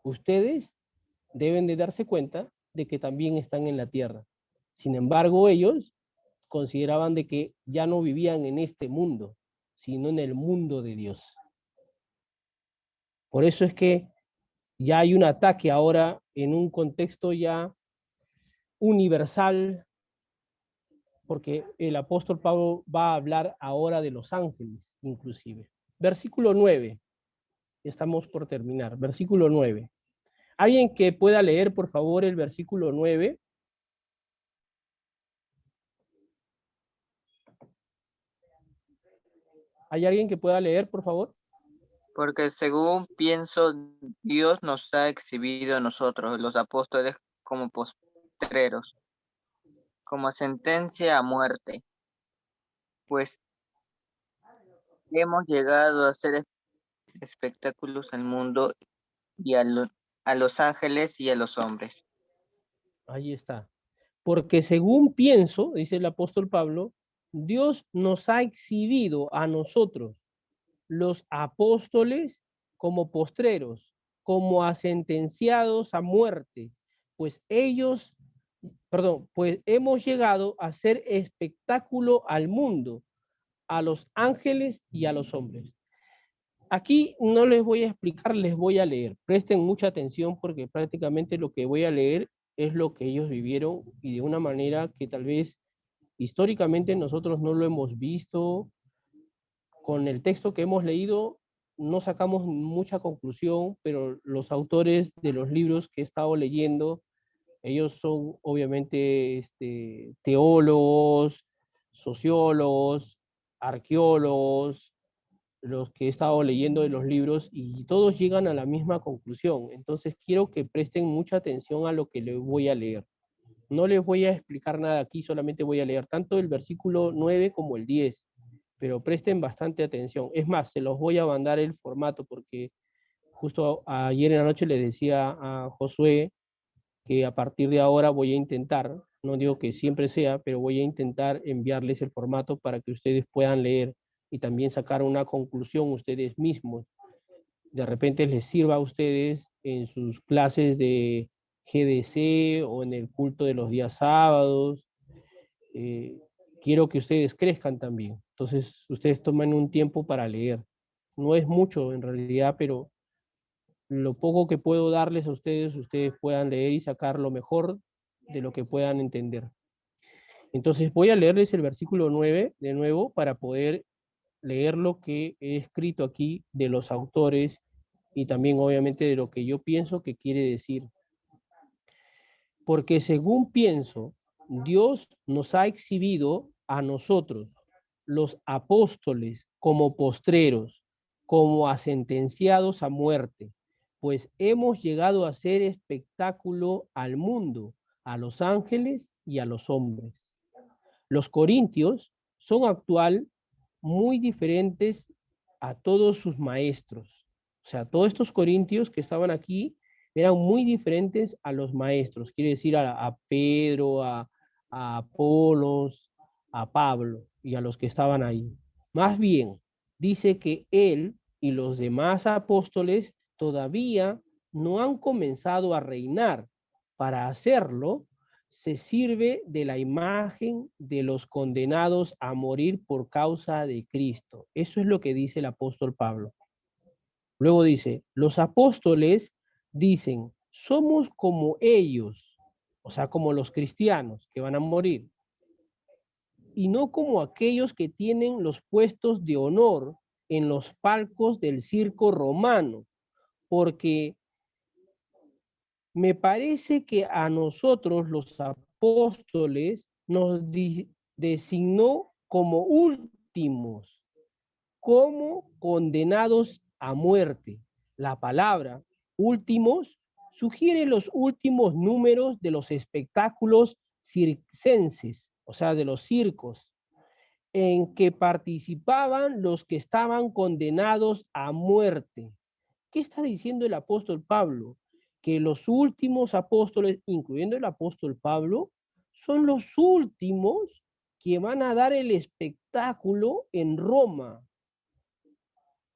Ustedes deben de darse cuenta de que también están en la tierra. Sin embargo, ellos consideraban de que ya no vivían en este mundo, sino en el mundo de Dios. Por eso es que ya hay un ataque ahora en un contexto ya universal, porque el apóstol Pablo va a hablar ahora de los ángeles, inclusive. Versículo 9. Estamos por terminar. Versículo 9. ¿Alguien que pueda leer, por favor, el versículo 9? ¿Hay alguien que pueda leer, por favor? Porque según pienso, Dios nos ha exhibido a nosotros, los apóstoles, como postreros, como sentencia a muerte, pues hemos llegado a hacer espectáculos al mundo y a los ángeles y a los hombres. Ahí está. Porque según pienso, dice el apóstol Pablo, Dios nos ha exhibido a nosotros, los apóstoles, como postreros, como a sentenciados a muerte, pues pues hemos llegado a hacer espectáculo al mundo, a los ángeles y a los hombres. Aquí no les voy a explicar, les voy a leer. Presten mucha atención porque prácticamente lo que voy a leer es lo que ellos vivieron y de una manera que tal vez históricamente nosotros no lo hemos visto. Con el texto que hemos leído no sacamos mucha conclusión, pero los autores de los libros que he estado leyendo, ellos son obviamente teólogos, sociólogos, arqueólogos, los que he estado leyendo de los libros y todos llegan a la misma conclusión. Entonces quiero que presten mucha atención a lo que les voy a leer. No les voy a explicar nada aquí, solamente voy a leer tanto el versículo 9 como el 10, pero presten bastante atención. Es más, se los voy a mandar el formato porque justo ayer en la noche le decía a Josué que a partir de ahora voy a intentar, no digo que siempre sea, pero voy a intentar enviarles el formato para que ustedes puedan leer y también sacar una conclusión ustedes mismos. De repente les sirva a ustedes en sus clases de GDC o en el culto de los días sábados. Quiero que ustedes crezcan también. Entonces, ustedes toman un tiempo para leer. No es mucho en realidad, pero lo poco que puedo darles a ustedes, ustedes puedan leer y sacar lo mejor de lo que puedan entender. Entonces, voy a leerles el versículo 9 de nuevo para poder leer lo que he escrito aquí de los autores y también obviamente de lo que yo pienso que quiere decir. Porque según pienso, Dios nos ha exhibido a nosotros, los apóstoles, como postreros, como a sentenciados a muerte, pues hemos llegado a hacer espectáculo al mundo, a los ángeles y a los hombres. Los corintios son actual muy diferentes a todos sus maestros. O sea, todos estos corintios que estaban aquí eran muy diferentes a los maestros. Quiere decir a Pedro, a Apolos, a Pablo y a los que estaban ahí. Más bien, dice que él y los demás apóstoles todavía no han comenzado a reinar. Para hacerlo, se sirve de la imagen de los condenados a morir por causa de Cristo. Eso es lo que dice el apóstol Pablo. Luego dice, los apóstoles dicen, somos como ellos, o sea, como los cristianos que van a morir, y no como aquellos que tienen los puestos de honor en los palcos del circo romano, porque me parece que a nosotros los apóstoles nos designó como últimos, como condenados a muerte. La palabra últimos sugiere los últimos números de los espectáculos circenses, o sea, de los circos, en que participaban los que estaban condenados a muerte. ¿Qué está diciendo el apóstol Pablo? Que los últimos apóstoles, incluyendo el apóstol Pablo, son los últimos que van a dar el espectáculo en Roma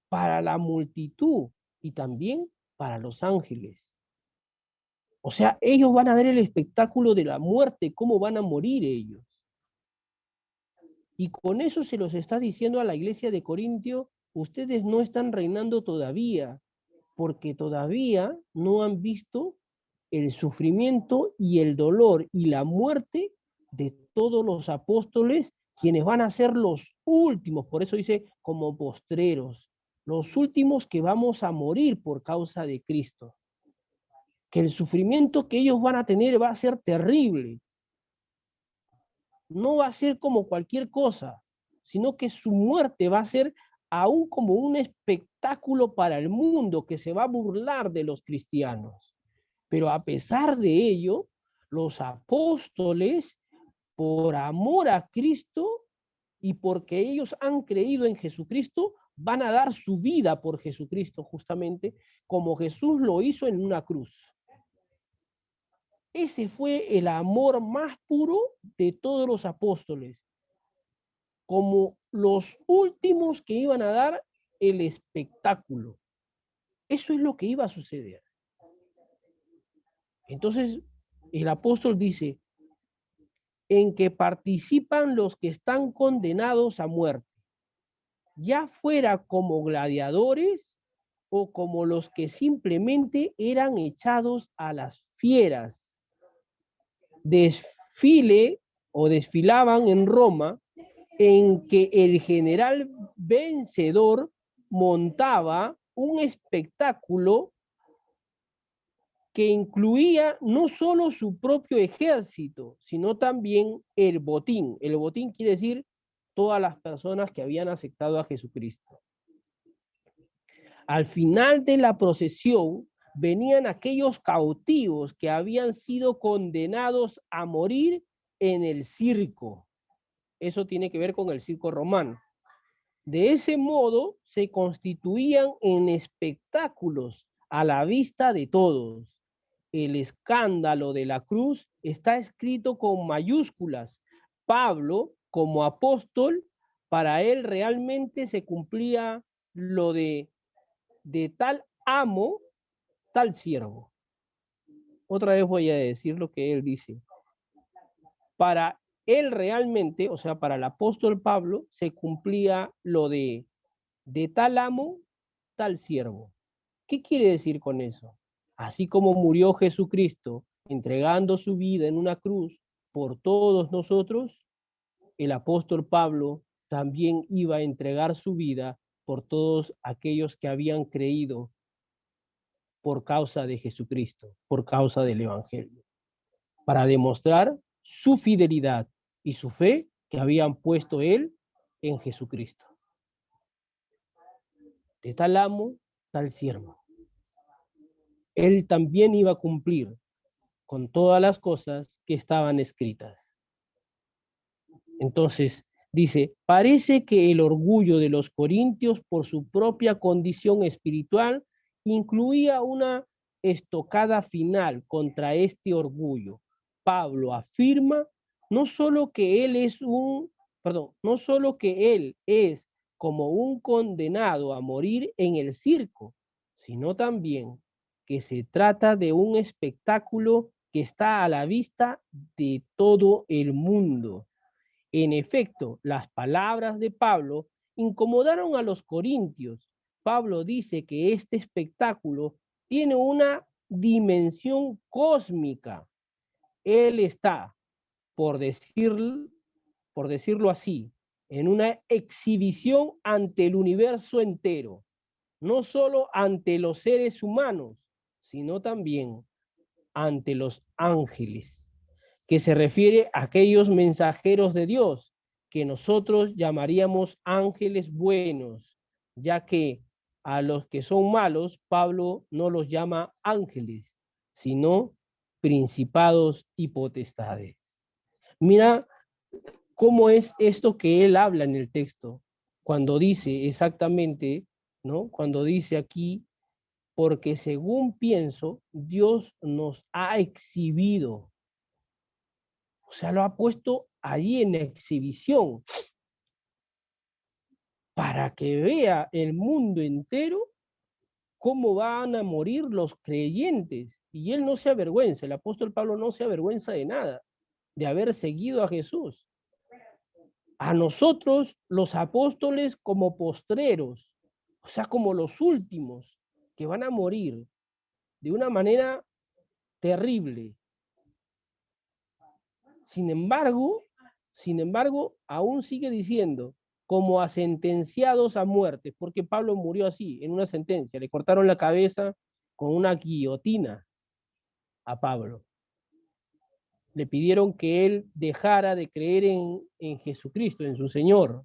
para la multitud y también para los ángeles. O sea, ellos van a dar el espectáculo de la muerte, cómo van a morir ellos. Y con eso se los está diciendo a la iglesia de Corintio, ustedes no están reinando todavía, porque todavía no han visto el sufrimiento y el dolor y la muerte de todos los apóstoles, quienes van a ser los últimos, por eso dice como postreros, los últimos que vamos a morir por causa de Cristo. Que el sufrimiento que ellos van a tener va a ser terrible. No va a ser como cualquier cosa, sino que su muerte va a ser aún como un espectáculo para el mundo que se va a burlar de los cristianos. Pero a pesar de ello, los apóstoles, por amor a Cristo y porque ellos han creído en Jesucristo, van a dar su vida por Jesucristo, justamente como Jesús lo hizo en una cruz. Ese fue el amor más puro de todos los apóstoles, como los últimos que iban a dar el espectáculo. Eso es lo que iba a suceder. Entonces, el apóstol dice, en que participan los que están condenados a muerte, ya fuera como gladiadores o como los que simplemente eran echados a las fieras. Desfilaban en Roma, en que el general vencedor montaba un espectáculo que incluía no solo su propio ejército, sino también el botín. El botín quiere decir todas las personas que habían aceptado a Jesucristo. Al final de la procesión venían aquellos cautivos que habían sido condenados a morir en el circo. Eso tiene que ver con el circo romano. De ese modo se constituían en espectáculos a la vista de todos. El escándalo de la cruz está escrito con mayúsculas. Pablo, como apóstol, para él realmente se cumplía lo de tal amo, tal siervo. Otra vez voy a decir lo que él dice. Para él realmente, o sea, para el apóstol Pablo, se cumplía lo de tal amo, tal siervo. ¿Qué quiere decir con eso? Así como murió Jesucristo entregando su vida en una cruz por todos nosotros, el apóstol Pablo también iba a entregar su vida por todos aquellos que habían creído por causa de Jesucristo, por causa del Evangelio, para demostrar su fidelidad y su fe que habían puesto él en Jesucristo. De tal amo, tal siervo. Él también iba a cumplir con todas las cosas que estaban escritas. Entonces, dice, parece que el orgullo de los corintios por su propia condición espiritual incluía una estocada final contra este orgullo. Pablo afirma no solo que él es como un condenado a morir en el circo, sino también que se trata de un espectáculo que está a la vista de todo el mundo. En efecto, las palabras de Pablo incomodaron a los corintios. Pablo dice que este espectáculo tiene una dimensión cósmica. Él está, por decirlo así, en una exhibición ante el universo entero, no solo ante los seres humanos, sino también ante los ángeles, que se refiere a aquellos mensajeros de Dios, que nosotros llamaríamos ángeles buenos, ya que a los que son malos, Pablo no los llama ángeles, sino principados y potestades. Mira cómo es esto que él habla en el texto, cuando dice exactamente, ¿no? Cuando dice aquí, porque según pienso, Dios nos ha exhibido, o sea, lo ha puesto allí en exhibición, para que vea el mundo entero cómo van a morir los creyentes. Y él no se avergüenza, el apóstol Pablo no se avergüenza de nada, de haber seguido a Jesús. A nosotros, los apóstoles, como postreros, o sea, como los últimos, que van a morir de una manera terrible. Sin embargo, aún sigue diciendo, como a sentenciados a muerte, porque Pablo murió así, en una sentencia, le cortaron la cabeza con una guillotina a Pablo. Le pidieron que él dejara de creer en Jesucristo, en su Señor.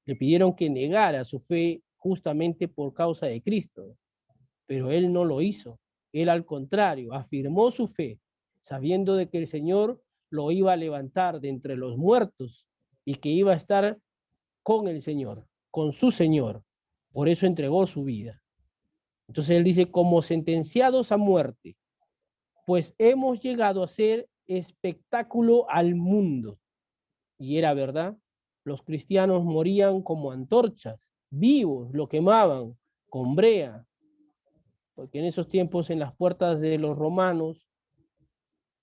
Le pidieron que negara su fe justamente por causa de Cristo, pero él no lo hizo. Él al contrario, afirmó su fe, sabiendo de que el Señor lo iba a levantar de entre los muertos y que iba a estar con el Señor, con su Señor. Por eso entregó su vida. Entonces él dice, como sentenciados a muerte, pues hemos llegado a ser espectáculo al mundo. Y era verdad, los cristianos morían como antorchas, vivos, lo quemaban con brea, porque en esos tiempos en las puertas de los romanos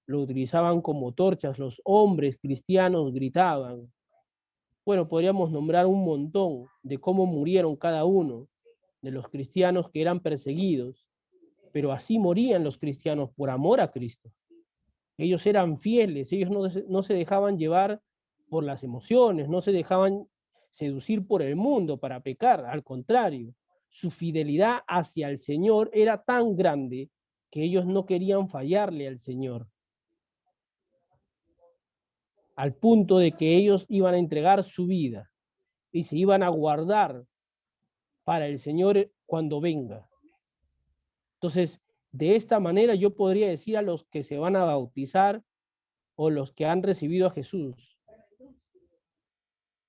lo utilizaban como torchas, los hombres cristianos gritaban. Bueno, podríamos nombrar un montón de cómo murieron cada uno de los cristianos que eran perseguidos, pero así morían los cristianos por amor a Cristo. Ellos eran fieles, ellos no se dejaban llevar por las emociones, no se dejaban seducir por el mundo para pecar, al contrario, su fidelidad hacia el Señor era tan grande que ellos no querían fallarle al Señor, al punto de que ellos iban a entregar su vida y se iban a guardar para el Señor cuando venga. Entonces, de esta manera yo podría decir a los que se van a bautizar o los que han recibido a Jesús,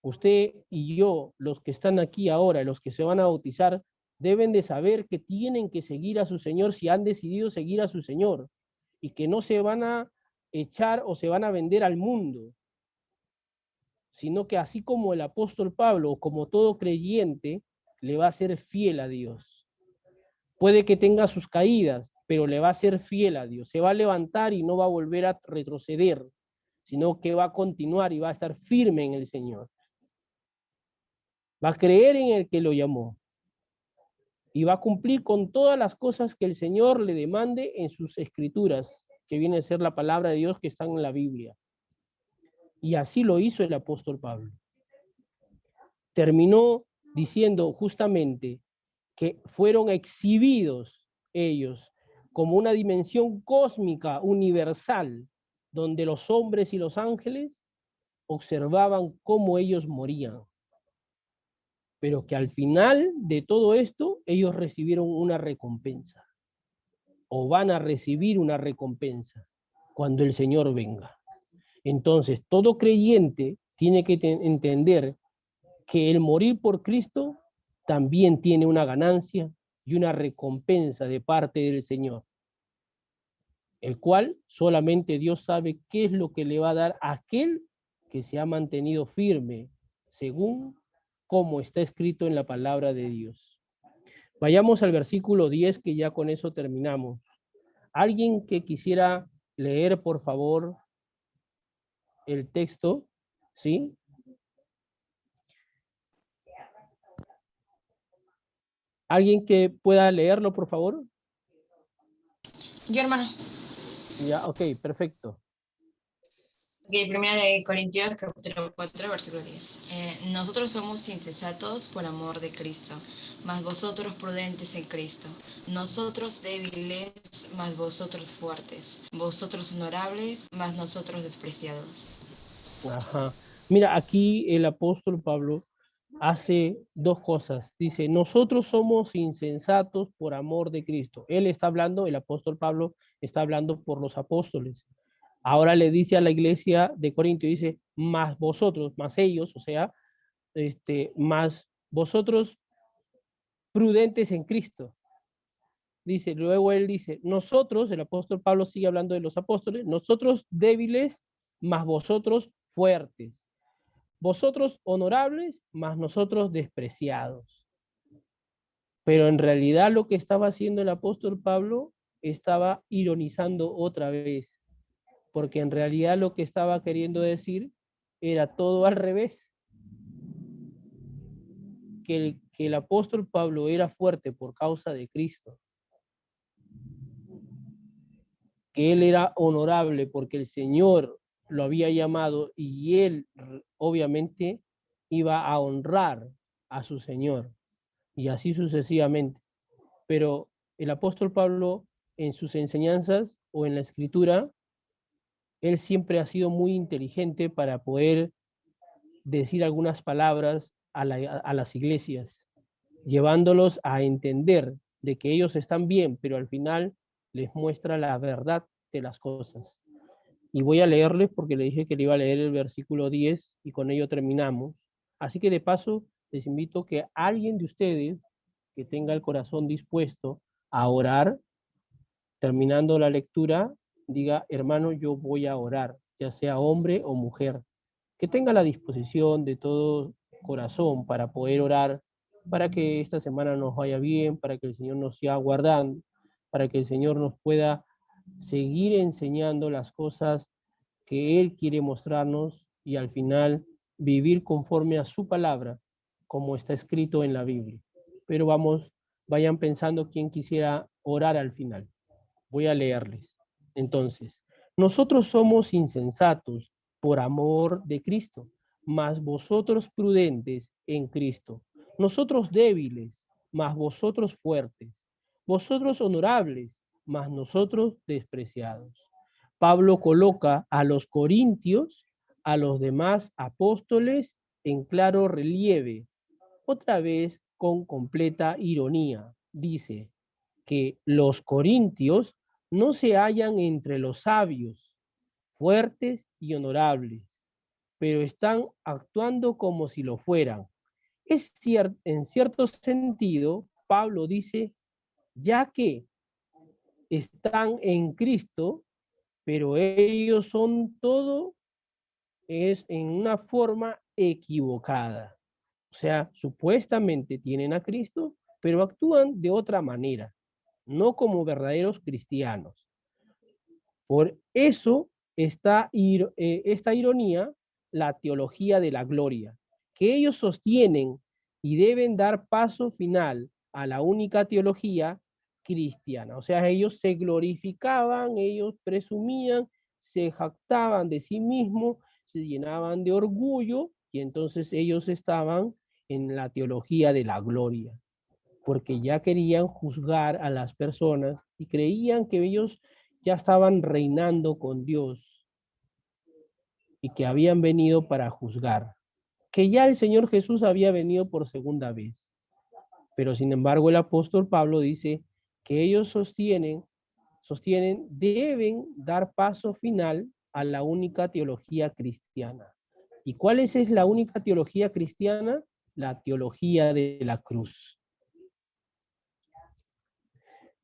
usted y yo, los que están aquí ahora, los que se van a bautizar, deben de saber que tienen que seguir a su Señor si han decidido seguir a su Señor y que no se van a echar o se van a vender al mundo, sino que así como el apóstol Pablo, como todo creyente, le va a ser fiel a Dios. Puede que tenga sus caídas, pero le va a ser fiel a Dios. Se va a levantar y no va a volver a retroceder, sino que va a continuar y va a estar firme en el Señor. Va a creer en el que lo llamó y va a cumplir con todas las cosas que el Señor le demande en sus escrituras, que viene a ser la palabra de Dios que está en la Biblia. Y así lo hizo el apóstol Pablo. Terminó diciendo justamente que fueron exhibidos ellos como una dimensión cósmica, universal, donde los hombres y los ángeles observaban cómo ellos morían. Pero que al final de todo esto, ellos recibieron una recompensa, o van a recibir una recompensa cuando el Señor venga. Entonces, todo creyente tiene que entender que el morir por Cristo también tiene una ganancia y una recompensa de parte del Señor, el cual solamente Dios sabe qué es lo que le va a dar a aquel que se ha mantenido firme, según como está escrito en la palabra de Dios. Vayamos al versículo 10, que ya con eso terminamos. ¿Alguien que quisiera leer, por favor, el texto? ¿Sí? ¿Alguien que pueda leerlo, por favor? Yo, hermano. Ya, ok, perfecto. Ok, primera de Corintios, capítulo 4, versículo 10. Nosotros somos insensatos por amor de Cristo, mas vosotros prudentes en Cristo. Nosotros débiles, mas vosotros fuertes. Vosotros honorables, mas nosotros despreciados. Ajá. Mira, aquí el apóstol Pablo hace dos cosas. Dice, nosotros somos insensatos por amor de Cristo. Él está hablando, el apóstol Pablo está hablando por los apóstoles. Ahora le dice a la iglesia de Corinto, dice, más vosotros, más ellos, o sea, más vosotros prudentes en Cristo. Dice, luego él dice, nosotros, el apóstol Pablo sigue hablando de los apóstoles, nosotros débiles, más vosotros fuertes. Vosotros honorables, más nosotros despreciados. Pero en realidad lo que estaba haciendo el apóstol Pablo estaba ironizando otra vez, porque en realidad lo que estaba queriendo decir era todo al revés. Que el apóstol Pablo era fuerte por causa de Cristo, que él era honorable porque el Señor lo había llamado y él obviamente iba a honrar a su Señor, y así sucesivamente. Pero el apóstol Pablo, en sus enseñanzas o en la escritura, él siempre ha sido muy inteligente para poder decir algunas palabras a las iglesias, llevándolos a entender de que ellos están bien, pero al final les muestra la verdad de las cosas. Y voy a leerles porque le dije que le iba a leer el versículo 10 y con ello terminamos. Así que de paso les invito que alguien de ustedes que tenga el corazón dispuesto a orar, terminando la lectura, diga, hermano, yo voy a orar, ya sea hombre o mujer, que tenga la disposición de todo corazón para poder orar, para que esta semana nos vaya bien, para que el Señor nos siga guardando, para que el Señor nos pueda seguir enseñando las cosas que Él quiere mostrarnos y al final vivir conforme a su palabra, como está escrito en la Biblia. Pero vayan pensando quién quisiera orar al final. Voy a leerles. Entonces, nosotros somos insensatos por amor de Cristo, mas vosotros prudentes en Cristo. Nosotros débiles, mas vosotros fuertes. Vosotros honorables, mas nosotros despreciados. Pablo coloca a los corintios, a los demás apóstoles, en claro relieve, otra vez con completa ironía. Dice que los corintios no se hallan entre los sabios, fuertes y honorables, pero están actuando como si lo fueran. En cierto sentido, Pablo dice, ya que están en Cristo, pero ellos son todo es en una forma equivocada. O sea, supuestamente tienen a Cristo, pero actúan de otra manera, no como verdaderos cristianos. Por eso esta ironía, la teología de la gloria, que ellos sostienen y deben dar paso final a la única teología cristiana. O sea, ellos se glorificaban, ellos presumían, se jactaban de sí mismos, se llenaban de orgullo y entonces ellos estaban en la teología de la gloria, porque ya querían juzgar a las personas y creían que ellos ya estaban reinando con Dios y que habían venido para juzgar, que ya el Señor Jesús había venido por segunda vez. Pero sin embargo el apóstol Pablo dice que ellos sostienen, deben dar paso final a la única teología cristiana. ¿Y cuál es la única teología cristiana? La teología de la cruz.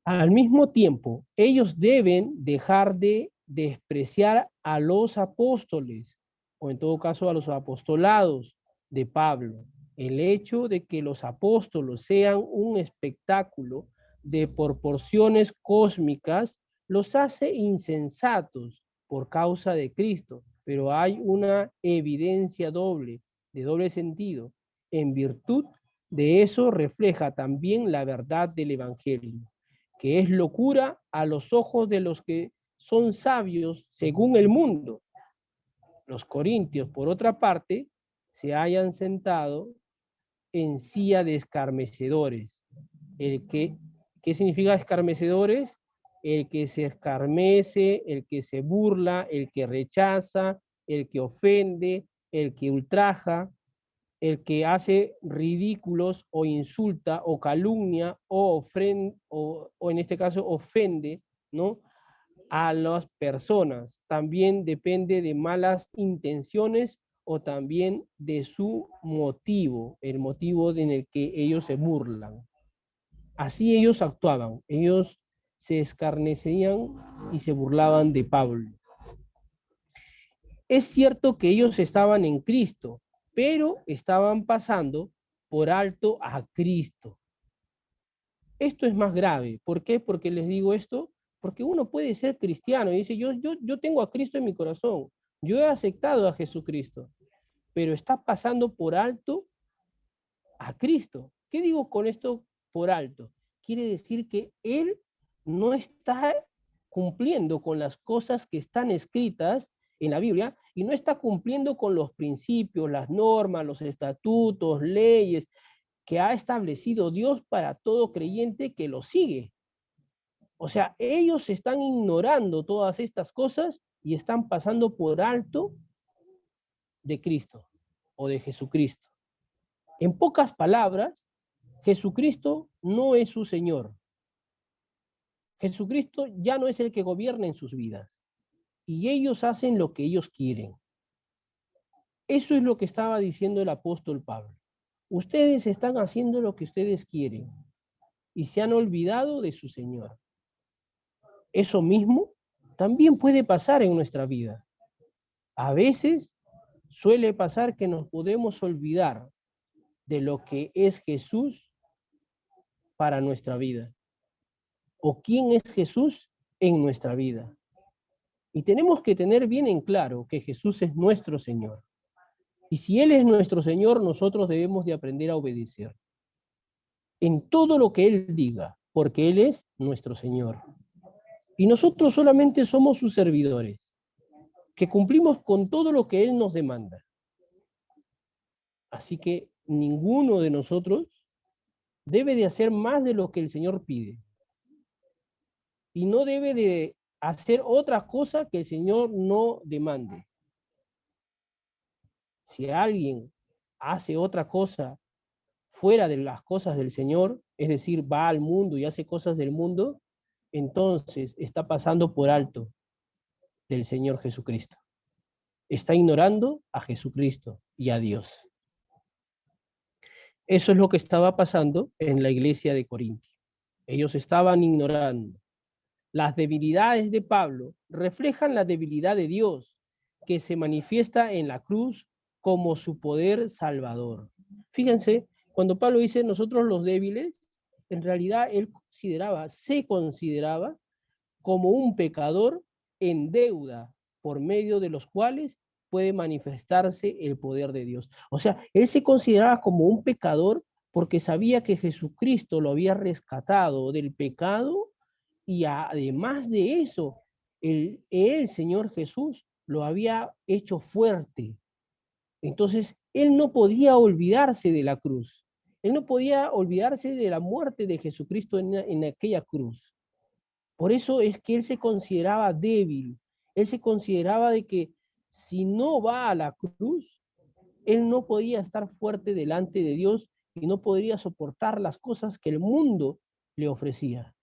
Al mismo tiempo, ellos deben dejar de despreciar a los apóstoles, o en todo caso a los apostolados de Pablo. El hecho de que los apóstolos sean un espectáculo de proporciones cósmicas los hace insensatos por causa de Cristo, pero hay una evidencia doble, de doble sentido. En virtud de eso refleja también la verdad del Evangelio, que es locura a los ojos de los que son sabios según el mundo, los corintios, por otra parte, se hayan sentado en silla de escarmecedores. ¿Qué significa escarmecedores? El que se escarmece, el que se burla, el que rechaza, el que ofende, el que ultraja, el que hace ridículos o insulta o calumnia o en este caso ofende, ¿no?, a las personas. También depende de malas intenciones o también de su motivo, el motivo en el que ellos se burlan. Así ellos actuaban, ellos se escarnecían y se burlaban de Pablo. Es cierto que ellos estaban en Cristo, pero estaban pasando por alto a Cristo. Esto es más grave. ¿Por qué? Porque les digo esto. Porque uno puede ser cristiano y dice, yo tengo a Cristo en mi corazón. Yo he aceptado a Jesucristo, pero está pasando por alto a Cristo. ¿Qué digo con esto por alto? Quiere decir que él no está cumpliendo con las cosas que están escritas en la Biblia y no está cumpliendo con los principios, las normas, los estatutos, leyes que ha establecido Dios para todo creyente que lo sigue. O sea, ellos están ignorando todas estas cosas y están pasando por alto de Cristo o de Jesucristo. En pocas palabras, Jesucristo no es su Señor. Jesucristo ya no es el que gobierna en sus vidas. Y ellos hacen lo que ellos quieren. Eso es lo que estaba diciendo el apóstol Pablo. Ustedes están haciendo lo que ustedes quieren y se han olvidado de su Señor. Eso mismo también puede pasar en nuestra vida. A veces suele pasar que nos podemos olvidar de lo que es Jesús para nuestra vida. O quién es Jesús en nuestra vida. Y tenemos que tener bien en claro que Jesús es nuestro Señor. Y si Él es nuestro Señor, nosotros debemos de aprender a obedecer en todo lo que Él diga, porque Él es nuestro Señor. Y nosotros solamente somos sus servidores, que cumplimos con todo lo que Él nos demanda. Así que ninguno de nosotros debe de hacer más de lo que el Señor pide. Y no debe de hacer otra cosa que el Señor no demande. Si alguien hace otra cosa fuera de las cosas del Señor, es decir, va al mundo y hace cosas del mundo, entonces está pasando por alto del Señor Jesucristo. Está ignorando a Jesucristo y a Dios. Eso es lo que estaba pasando en la iglesia de Corinto. Ellos estaban ignorando. Las debilidades de Pablo reflejan la debilidad de Dios, que se manifiesta en la cruz como su poder salvador. Fíjense, cuando Pablo dice nosotros los débiles, en realidad él se consideraba como un pecador en deuda, por medio de los cuales puede manifestarse el poder de Dios. O sea, él se consideraba como un pecador porque sabía que Jesucristo lo había rescatado del pecado y además de eso, el Señor Jesús lo había hecho fuerte. Entonces, él no podía olvidarse de la cruz. Él no podía olvidarse de la muerte de Jesucristo en aquella cruz. Por eso es que él se consideraba débil. Él se consideraba de que si no va a la cruz, él no podía estar fuerte delante de Dios y no podría soportar las cosas que el mundo le ofrecía.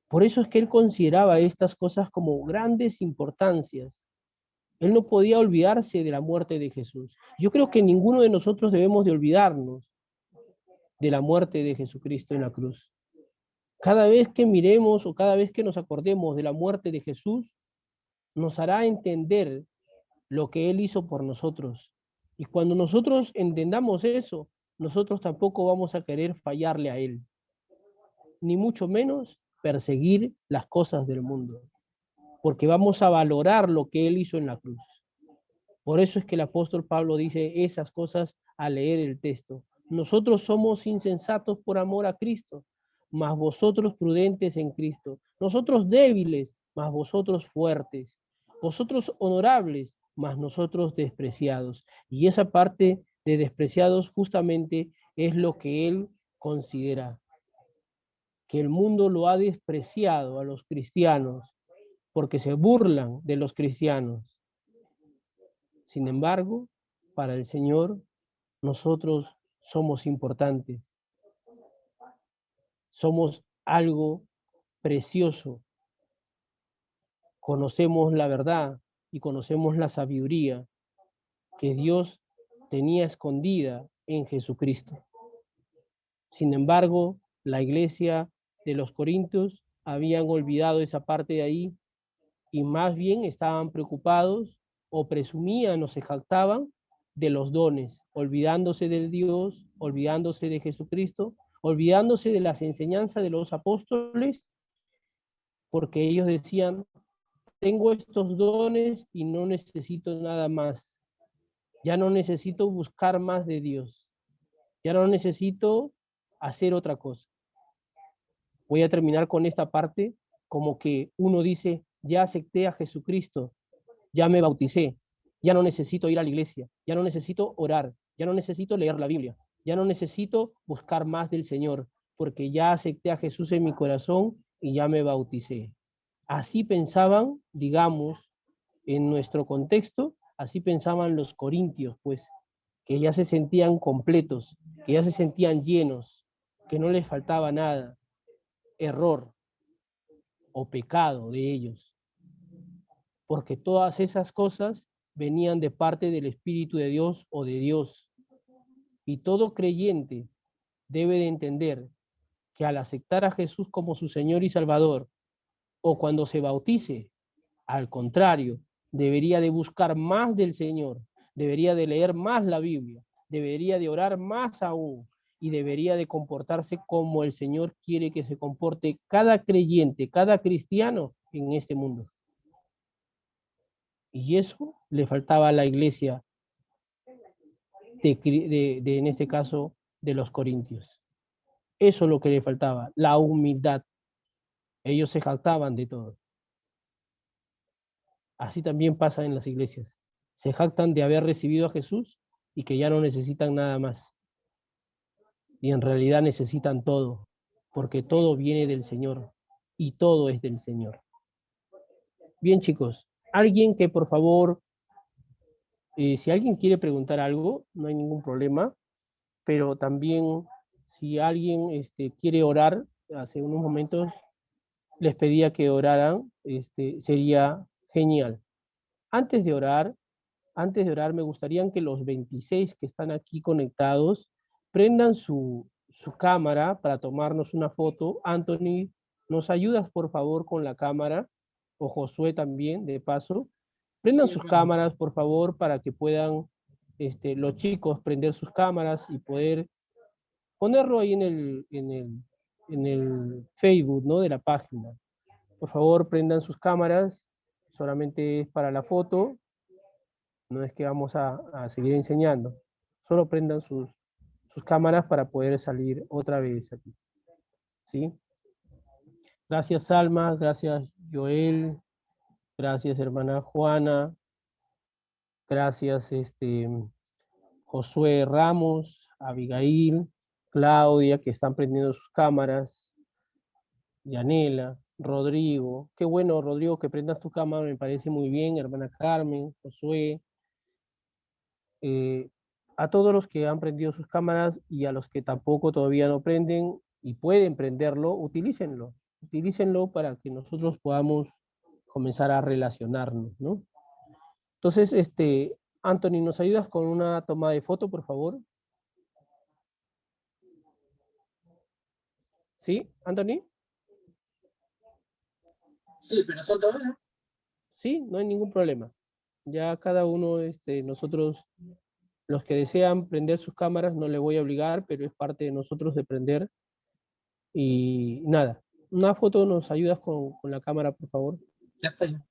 Por eso es que él consideraba estas cosas como grandes importancias. Él no podía olvidarse de la muerte de Jesús. Yo creo que ninguno de nosotros debemos de olvidarnos de la muerte de Jesucristo en la cruz. Cada vez que miremos o cada vez que nos acordemos de la muerte de Jesús, nos hará entender lo que Él hizo por nosotros. Y cuando nosotros entendamos eso, nosotros tampoco vamos a querer fallarle a Él, ni mucho menos perseguir las cosas del mundo, porque vamos a valorar lo que Él hizo en la cruz. Por eso es que el apóstol Pablo dice esas cosas al leer el texto. Nosotros somos insensatos por amor a Cristo, mas vosotros prudentes en Cristo. Nosotros débiles, mas vosotros fuertes. Vosotros honorables, mas nosotros despreciados. Y esa parte de despreciados justamente es lo que él considera, que el mundo lo ha despreciado a los cristianos porque se burlan de los cristianos. Sin embargo, para el Señor, nosotros somos importantes. Somos algo precioso. Conocemos la verdad y conocemos la sabiduría que Dios tenía escondida en Jesucristo. Sin embargo, la iglesia de los Corintios habían olvidado esa parte de ahí y más bien estaban preocupados o presumían o se jactaban de los dones, olvidándose de Dios, olvidándose de Jesucristo, olvidándose de las enseñanzas de los apóstoles, porque ellos decían, tengo estos dones y no necesito nada más. Ya no necesito buscar más de Dios. Ya no necesito hacer otra cosa. Voy a terminar con esta parte como que uno dice, ya acepté a Jesucristo, ya me bauticé, ya no necesito ir a la iglesia, ya no necesito orar, ya no necesito leer la Biblia, ya no necesito buscar más del Señor, porque ya acepté a Jesús en mi corazón y ya me bauticé. Así pensaban, digamos, en nuestro contexto, así pensaban los corintios, pues, que ya se sentían completos, que ya se sentían llenos, que no les faltaba nada, error o pecado de ellos, porque todas esas cosas venían de parte del Espíritu de Dios o de Dios. Y todo creyente debe de entender que al aceptar a Jesús como su Señor y Salvador, o cuando se bautice, al contrario, debería de buscar más del Señor, debería de leer más la Biblia, debería de orar más aún, y debería de comportarse como el Señor quiere que se comporte cada creyente, cada cristiano en este mundo. Y eso le faltaba a la iglesia, en este caso, de los corintios. Eso es lo que le faltaba, la humildad. Ellos se jactaban de todo. Así también pasa en las iglesias. Se jactan de haber recibido a Jesús y que ya no necesitan nada más. Y en realidad necesitan todo, porque todo viene del Señor y todo es del Señor. Bien, chicos, alguien que por favor, si alguien quiere preguntar algo, no hay ningún problema, pero también si alguien quiere orar, hace unos momentos les pedía que oraran, sería genial. Antes de orar me gustaría que los 26 que están aquí conectados prendan su cámara para tomarnos una foto. Anthony, ¿nos ayudas por favor con la cámara? O Josué también, de paso. Prendan sus cámaras, por favor, para que puedan los chicos prender sus cámaras y poder ponerlo ahí en el Facebook, ¿no? De la página. Por favor, prendan sus cámaras. Solamente es para la foto. No es que vamos a seguir enseñando. Solo prendan sus cámaras para poder salir otra vez aquí. ¿Sí? Gracias, Alma. Gracias, Joel. Gracias, hermana Juana. Gracias, Josué Ramos, Abigail, Claudia, que están prendiendo sus cámaras. Yanela, Rodrigo. Qué bueno, Rodrigo, que prendas tu cámara. Me parece muy bien. Hermana Carmen, Josué. A todos los que han prendido sus cámaras y a los que tampoco todavía no prenden y pueden prenderlo, utilícenlo. Utilícenlo para que nosotros podamos comenzar a relacionarnos, ¿no? Entonces, Anthony, ¿nos ayudas con una toma de foto, por favor? ¿Sí, Anthony? Sí, pero son todos. Sí, no hay ningún problema. Ya cada uno, nosotros, los que desean prender sus cámaras, no le voy a obligar, pero es parte de nosotros de prender. Y nada, una foto, ¿nos ayudas con la cámara, por favor? Ya estoy.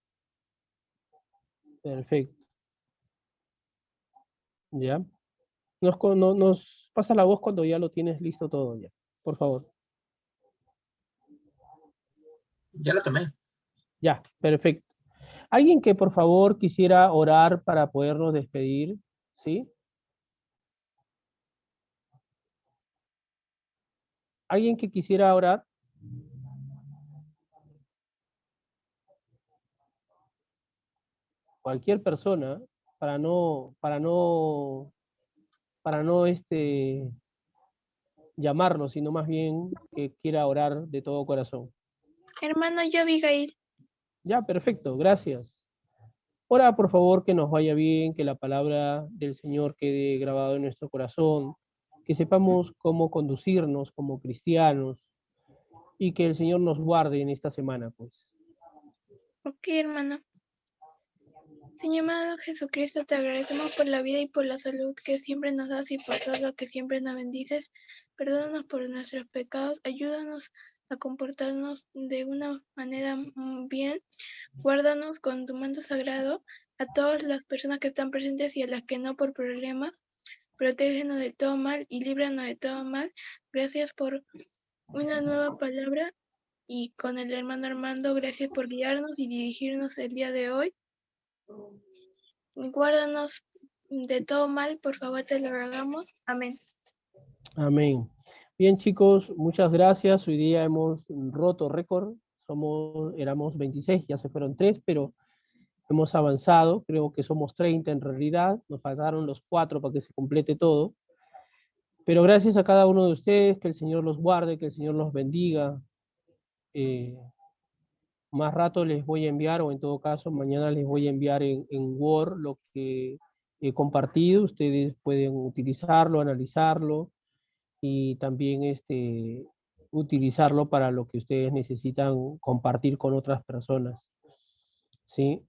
Perfecto. ¿Ya? Nos pasa la voz cuando ya lo tienes listo todo ya, por favor. Ya lo tomé. Ya, perfecto. Alguien que por favor quisiera orar para podernos despedir, ¿sí? ¿Alguien que quisiera orar? Cualquier persona, para no llamarnos, sino más bien que quiera orar de todo corazón. Hermano, yo Abigail. Ya, perfecto, gracias. Ora, por favor, que nos vaya bien, que la palabra del Señor quede grabada en nuestro corazón, que sepamos cómo conducirnos como cristianos y que el Señor nos guarde en esta semana, pues. Ok, hermano. Señor amado Jesucristo, te agradecemos por la vida y por la salud que siempre nos das y por todo lo que siempre nos bendices. Perdónanos por nuestros pecados, ayúdanos a comportarnos de una manera bien. Guárdanos con tu manto sagrado a todas las personas que están presentes y a las que no por problemas. Protégenos de todo mal y líbranos de todo mal. Gracias por una nueva palabra y con el hermano Armando, gracias por guiarnos y dirigirnos el día de hoy. Guárdanos de todo mal, por favor te lo rogamos. Amén. Amén. Bien, chicos, muchas gracias. Hoy día hemos roto récord. Éramos 26, ya se fueron 3, pero hemos avanzado. Creo que somos 30 en realidad. Nos faltaron los 4 para que se complete todo. Pero gracias a cada uno de ustedes, que el Señor los guarde, que el Señor los bendiga. Más rato les voy a enviar, o en todo caso mañana les voy a enviar en Word lo que he compartido. Ustedes pueden utilizarlo, analizarlo y también utilizarlo para lo que ustedes necesitan compartir con otras personas. ¿Sí?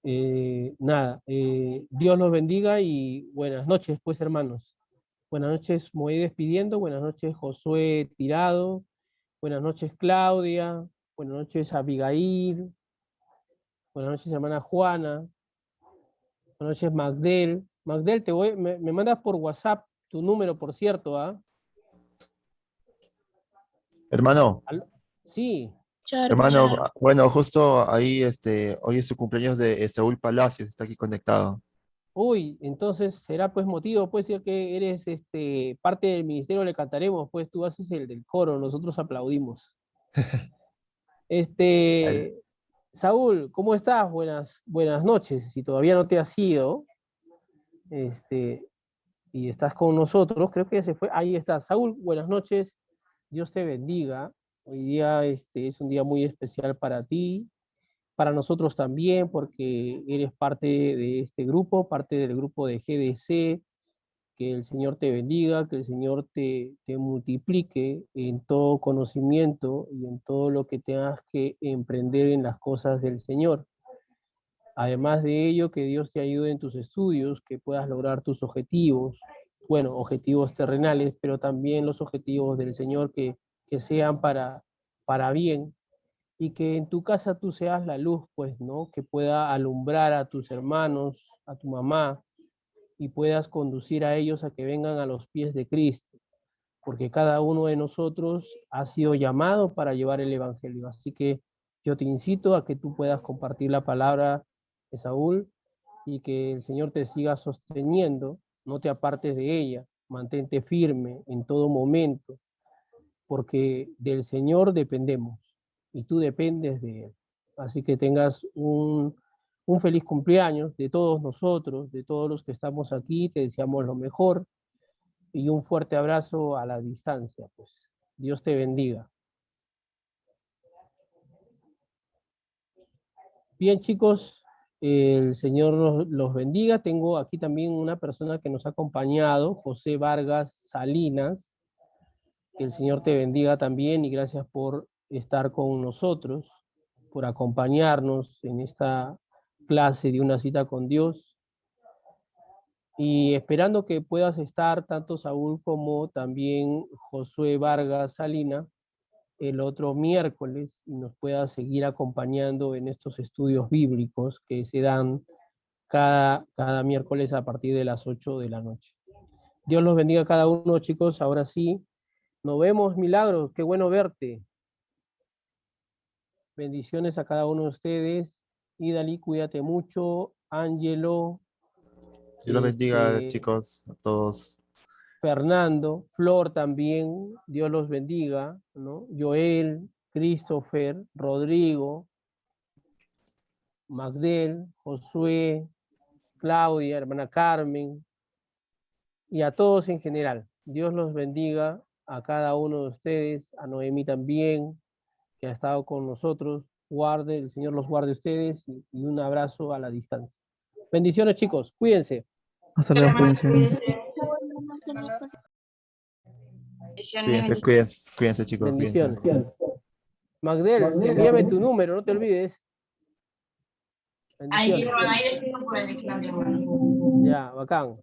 Nada, Dios los bendiga y buenas noches, pues, hermanos. Buenas noches, me voy despidiendo. Buenas noches, Josué Tirado. Buenas noches, Claudia. Buenas noches, Abigail. Buenas noches, hermana Juana. Buenas noches, Magdel. Magdel, me mandas por WhatsApp tu número, por cierto, ¿ah? Hermano, Sí. Chao, hermano, hermano. bueno, justo ahí, hoy es su cumpleaños de Saúl Palacios, está aquí conectado. Uy, entonces será pues motivo, pues ya que eres parte del ministerio, le cantaremos, pues tú haces el del coro, nosotros aplaudimos. Dale. Saúl, ¿cómo estás? Buenas noches. Si todavía no te has ido, y estás con nosotros, creo que ya se fue. Ahí está. Saúl, buenas noches. Dios te bendiga. Hoy día es un día muy especial para ti, para nosotros también, porque eres parte de este grupo, parte del grupo de GDC. Que el Señor te bendiga, que el Señor te multiplique en todo conocimiento y en todo lo que tengas que emprender en las cosas del Señor. Además de ello, que Dios te ayude en tus estudios, que puedas lograr tus objetivos, bueno, objetivos terrenales, pero también los objetivos del Señor que sean para bien, y que en tu casa tú seas la luz, pues, ¿no? Que pueda alumbrar a tus hermanos, a tu mamá, y puedas conducir a ellos a que vengan a los pies de Cristo, porque cada uno de nosotros ha sido llamado para llevar el Evangelio. Así que yo te incito a que tú puedas compartir la palabra de Saúl y que el Señor te siga sosteniendo, no te apartes de ella, mantente firme en todo momento, porque del Señor dependemos y tú dependes de Él. Así que tengas un feliz cumpleaños de todos nosotros, de todos los que estamos aquí, te deseamos lo mejor y un fuerte abrazo a la distancia, pues. Dios te bendiga. Bien, chicos, el Señor los bendiga. Tengo aquí también una persona que nos ha acompañado, José Vargas Salinas. Que el Señor te bendiga también y gracias por estar con nosotros, por acompañarnos en esta clase de una cita con Dios. Y esperando que puedas estar tanto Saúl como también Josué Vargas Salina el otro miércoles y nos puedas seguir acompañando en estos estudios bíblicos que se dan cada miércoles a partir de las 8 de la noche. Dios los bendiga a cada uno, chicos. Ahora sí, nos vemos, Milagros. Qué bueno verte. Bendiciones a cada uno de ustedes. Idali, cuídate mucho. Ángelo, Dios los bendiga, este, chicos, a todos. Fernando, Flor también, Dios los bendiga, ¿no? Joel, Christopher, Rodrigo, Magdel, Josué, Claudia, hermana Carmen, y a todos en general. Dios los bendiga a cada uno de ustedes, a Noemí también, que ha estado con nosotros. Guarde, el Señor los guarde a ustedes y un abrazo a la distancia. Bendiciones, chicos, cuídense. Hasta luego, cuídense. Cuídense, cuídense, cuídense, chicos. Cuídense. Bendiciones. Magdel, envíame tu número, no te olvides. Ahí Bendiciones. lo por el Claudio. Ya, bacán.